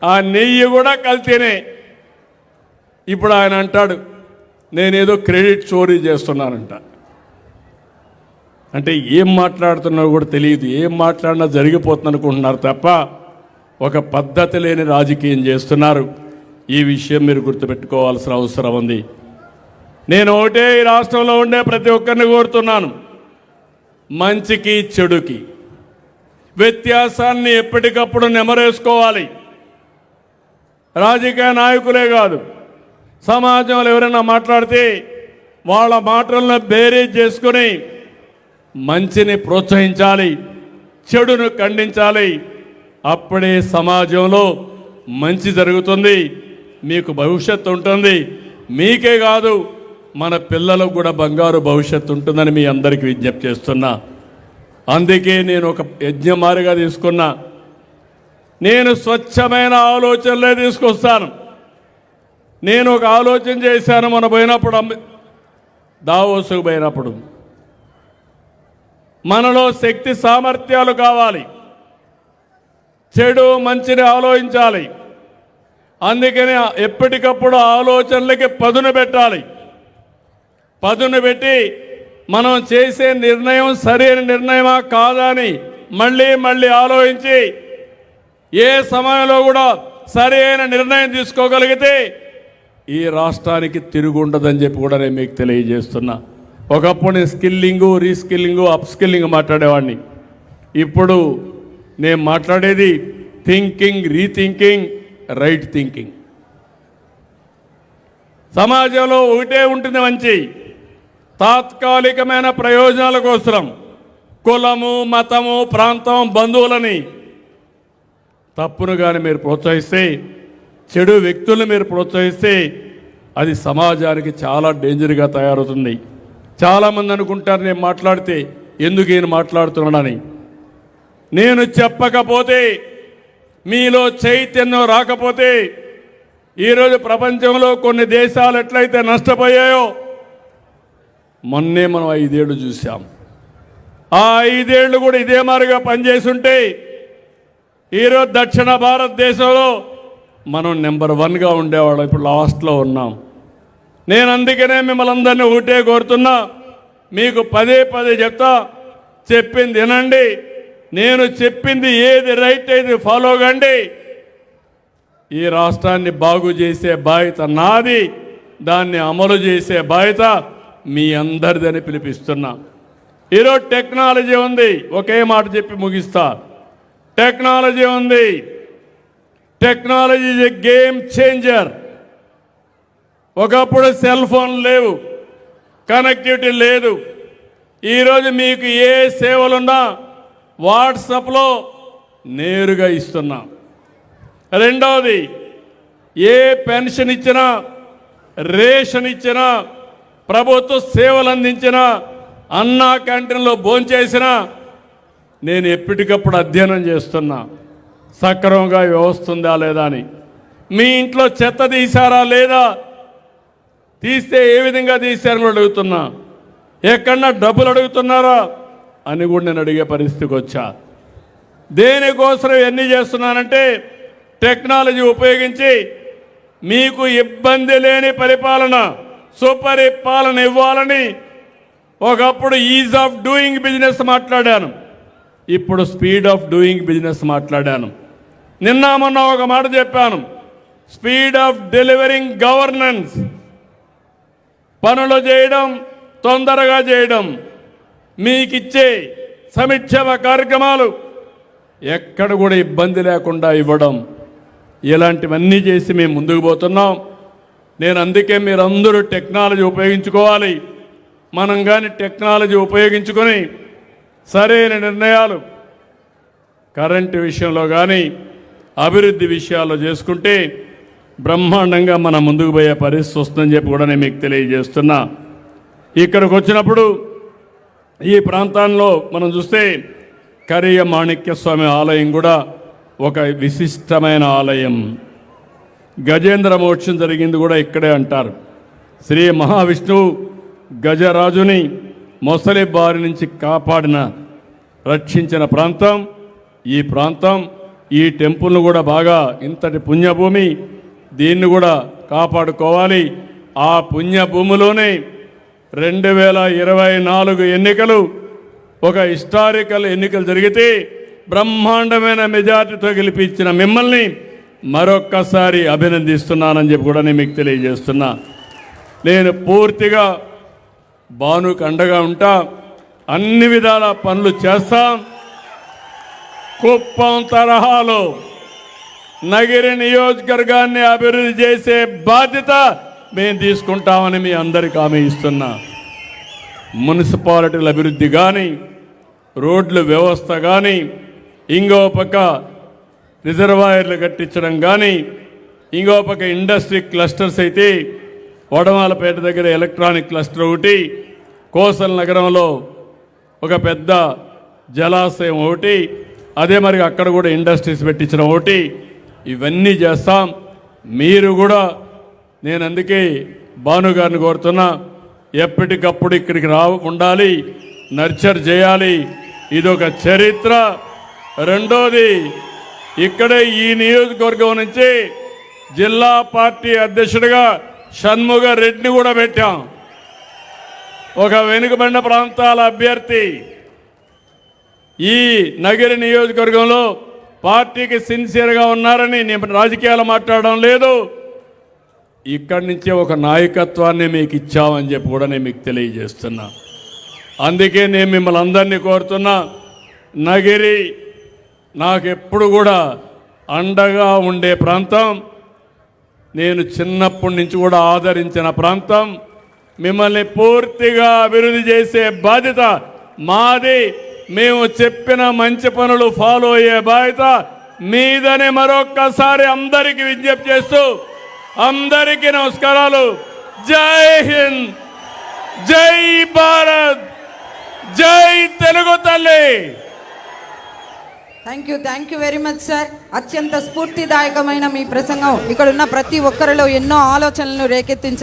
ఆ నెయ్యి కూడా కల్తీనే. ఇప్పుడు ఆయన అంటాడు నేనేదో క్రెడిట్ చోరీ చేస్తున్నానంట. అంటే ఏం మాట్లాడుతున్నారో కూడా తెలియదు, ఏం మాట్లాడినా జరిగిపోతుంది అనుకుంటున్నారు తప్ప ఒక పద్ధతి లేని రాజకీయం చేస్తున్నారు. ఈ విషయం మీరు గుర్తుపెట్టుకోవాల్సిన అవసరం ఉంది. నేను ఒకటే ఈ రాష్ట్రంలో ఉండే ప్రతి ఒక్కరిని కోరుతున్నాను, మంచికి చెడుకి వ్యత్యాసాన్ని ఎప్పటికప్పుడు నెమరేసుకోవాలి. రాజకీయ నాయకులే కాదు, సమాజంలో ఎవరైనా మాట్లాడితే వాళ్ళ మాటలను బేరీజ్ చేసుకుని మంచిని ప్రోత్సహించాలి, చెడును ఖండించాలి. అప్పుడే సమాజంలో మంచి జరుగుతుంది, మీకు భవిష్యత్తు ఉంటుంది. మీకే కాదు మన పిల్లలకు కూడా బంగారు భవిష్యత్తు ఉంటుందని మీ అందరికీ విజ్ఞప్తి చేస్తున్నా. అందుకే నేను ఒక యజ్ఞమారిగా తీసుకున్నా. నేను స్వచ్ఛమైన ఆలోచనలే తీసుకొస్తాను. నేను ఒక ఆలోచన చేశాను. మన పోయినప్పుడు దావోసుకు పోయినప్పుడు మనలో శక్తి సామర్థ్యాలు కావాలి, చెడు మంచిని ఆలోచించాలి. అందుకని ఎప్పటికప్పుడు ఆలోచనలకి పదును పెట్టాలి. పదును పెట్టి మనం చేసే నిర్ణయం సరైన నిర్ణయమా కాదా అని మళ్ళీ ఆలోచించి ఏ సమయంలో కూడా సరైన నిర్ణయం తీసుకోగలిగితే ఈ రాష్ట్రానికి తిరుగుండదని చెప్పి కూడా నేను మీకు తెలియజేస్తున్నా. ఒకప్పుడు నేను స్కిల్లింగు, రీస్కిల్లింగు, అప్స్కిల్లింగ్ మాట్లాడేవాడిని. ఇప్పుడు నేను మాట్లాడేది థింకింగ్, రీథింకింగ్, రైట్ థింకింగ్. సమాజంలో ఒకటే ఉంటుంది మంచి, తాత్కాలికమైన ప్రయోజనాల కోసం కులము, మతము, ప్రాంతం, బంధువులని తప్పును కానీ మీరు ప్రోత్సహిస్తే, చెడు వ్యక్తులను మీరు ప్రోత్సహిస్తే అది సమాజానికి చాలా డేంజర్గా తయారవుతుంది. చాలామంది అనుకుంటారు నేను మాట్లాడితే ఎందుకు ఈయన మాట్లాడుతున్నాడని. నేను చెప్పకపోతే, మీలో చైతన్యం రాకపోతే ఈరోజు ప్రపంచంలో కొన్ని దేశాలు ఎట్లయితే నష్టపోయాయో మొన్నే మనం 5 ఏళ్ళు చూసాం. ఆ 5 ఏళ్ళు కూడా ఇదే మాదిరిగా పనిచేస్తుంటే ఈరోజు దక్షిణ భారతదేశంలో మనం నెంబర్ 1గా ఉండేవాళ్ళం. ఇప్పుడు లాస్ట్లో ఉన్నాం. నేను అందుకనే మిమ్మల్ని అందరినీ ఒకటే కోరుతున్నా, మీకు పదే చెప్తా, చెప్పింది వినండి. నేను చెప్పింది ఏది రైట్ ఏది ఫాలో కండి. ఈ రాష్ట్రాన్ని బాగు చేసే బాధ్యత నాది, దాన్ని అమలు చేసే బాధ్యత మీ అందరిదని పిలిపిస్తున్నా. ఈరోజు టెక్నాలజీ ఉంది, ఒకే మాట చెప్పి ముగిస్తా. టెక్నాలజీ ఉంది. Technology is a game changer. ఒకప్పుడు సెల్ ఫోన్ లేవు, కనెక్టివిటీ లేదు. ఈరోజు మీకు ఏ సేవలున్నా వాట్సాప్లో నేరుగా ఇస్తున్నాం. రెండవది, ఏ పెన్షన్ ఇచ్చినా, రేషన్ ఇచ్చినా, ప్రభుత్వ సేవలు అందించినా, అన్నా క్యాంటీన్లో భోంచేసినా నేను ఎప్పటికప్పుడు అధ్యయనం చేస్తున్నా సక్రమంగా వ్యవస్థ ఉందా లేదా అని. మీ ఇంట్లో చెత్త తీశారా లేదా, తీస్తే ఏ విధంగా తీశారని కూడా అడుగుతున్నా. ఎక్కడన్నా డబ్బులు అడుగుతున్నారా అని కూడా నేను అడిగే పరిస్థితికి వచ్చా. దేనికోసం ఎన్ని చేస్తున్నానంటే టెక్నాలజీ ఉపయోగించి మీకు ఇబ్బంది లేని పరిపాలన, సుపరిపాలన ఇవ్వాలని ఒకప్పుడు ఈజ్ ఆఫ్ డూయింగ్ బిజినెస్ మాట్లాడాను, ఇప్పుడు స్పీడ్ ఆఫ్ డూయింగ్ బిజినెస్ మాట్లాడాను. నిన్న మొన్న ఒక మాట చెప్పాను, స్పీడ్ ఆఫ్ డెలివరింగ్ గవర్నెన్స్. పనులు చేయడం, తొందరగా చేయడం, మీకిచ్చే సంక్షేమ కార్యక్రమాలు ఎక్కడ కూడా ఇబ్బంది లేకుండా ఇవ్వడం, ఇలాంటివన్నీ చేసి మేము ముందుకు పోతున్నాం. నేను అందుకే మీరందరూ టెక్నాలజీ ఉపయోగించుకోవాలి. మనం కానీ టెక్నాలజీ ఉపయోగించుకొని సరైన నిర్ణయాలు కరెంటు విషయంలో కానీ అభివృద్ధి విషయాల్లో చేసుకుంటే బ్రహ్మాండంగా మనం ముందుకు పోయే పరిస్థితి వస్తుందని చెప్పి కూడా నేను మీకు తెలియజేస్తున్నా. ఇక్కడికి వచ్చినప్పుడు ఈ ప్రాంతాల్లో మనం చూస్తే కరియ మాణిక్య స్వామి ఆలయం కూడా ఒక విశిష్టమైన ఆలయం. గజేంద్ర మోక్షం జరిగింది కూడా ఇక్కడే అంటారు. శ్రీ మహావిష్ణువు గజరాజుని మొసలి బారి నుంచి కాపాడిన రక్షించిన ప్రాంతం ఈ ప్రాంతం. ఈ టెంపుల్ను కూడా బాగా ఇంతటి పుణ్యభూమి, దీన్ని కూడా కాపాడుకోవాలి. ఆ పుణ్యభూమిలోనే 2024 ఎన్నికలు ఒక హిస్టారికల్ ఎన్నికలు జరిగితే బ్రహ్మాండమైన మెజార్టీతో గెలిపించిన మిమ్మల్ని మరొక్కసారి అభినందిస్తున్నానని చెప్పి కూడా నేను మీకు తెలియజేస్తున్నా. నేను పూర్తిగా భానుకు అండగా ఉంటా, అన్ని విధాల పనులు చేస్తాం. కుప్పం తరహాలో నగిరి నియోజకవర్గాన్ని అభివృద్ధి చేసే బాధ్యత మేము తీసుకుంటామని మీ అందరికీ హామీ ఇస్తున్నా. మున్సిపాలిటీల అభివృద్ధి కానీ, రోడ్ల వ్యవస్థ కానీ, ఇంకో పక్క రిజర్వాయర్లు కట్టించడం కానీ, ఇంకో పక్క ఇండస్ట్రీ క్లస్టర్స్ అయితే వడమాలపేట దగ్గర ఎలక్ట్రానిక్ క్లస్టర్ ఒకటి, కోసల్ నగరంలో ఒక పెద్ద జలాశయం ఒకటి, అదే మరి అక్కడ కూడా ఇండస్ట్రీస్ పెట్టించడం ఒకటి, ఇవన్నీ చేస్తాం. మీరు కూడా నేను అందుకే భానుగారిని కోరుతున్నా, ఎప్పటికప్పుడు ఇక్కడికి ఉండాలి, నర్చర్ చేయాలి. ఇదొక చరిత్ర. రెండోది, ఇక్కడే ఈ నియోజకవర్గం నుంచి జిల్లా పార్టీ అధ్యక్షుడిగా షణ్ముగ రెడ్డిని కూడా పెట్టాం. ఒక వెనుకబడిన ప్రాంతాల అభ్యర్థి. ఈ నగిరి నియోజకవర్గంలో పార్టీకి సిన్సియర్గా ఉన్నారని నేను రాజకీయాలు మాట్లాడడం లేదు, ఇక్కడి నుంచే ఒక నాయకత్వాన్ని మీకు ఇచ్చామని చెప్పి కూడా నేను మీకు తెలియజేస్తున్నా. అందుకే నేను మిమ్మల్ని అందరినీ కోరుతున్నా, నగిరి నాకెప్పుడు కూడా అండగా ఉండే ప్రాంతం, నేను చిన్నప్పటి నుంచి కూడా ఆదరించిన ప్రాంతం. మిమ్మల్ని పూర్తిగా అభివృద్ధి చేసే బాధ్యత మాది. మేము చెప్పిన మంచి పనులు ఫాలో అయ్యే బాధ్యత మీదని మరొక్కసారి అందరికీ విజ్ఞప్తి చేస్తూ అందరికీ నమస్కారాలు. జై హింద్, జై భారత్, జై తెలుగు తల్లి. Thank you very much sir. అత్యంత స్ఫూర్తిదాయకమైన మీ ప్రసంగం ఇక్కడ ఉన్న ప్రతి ఒక్కరిలో ఎన్నో ఆలోచనలను రేకెత్తించ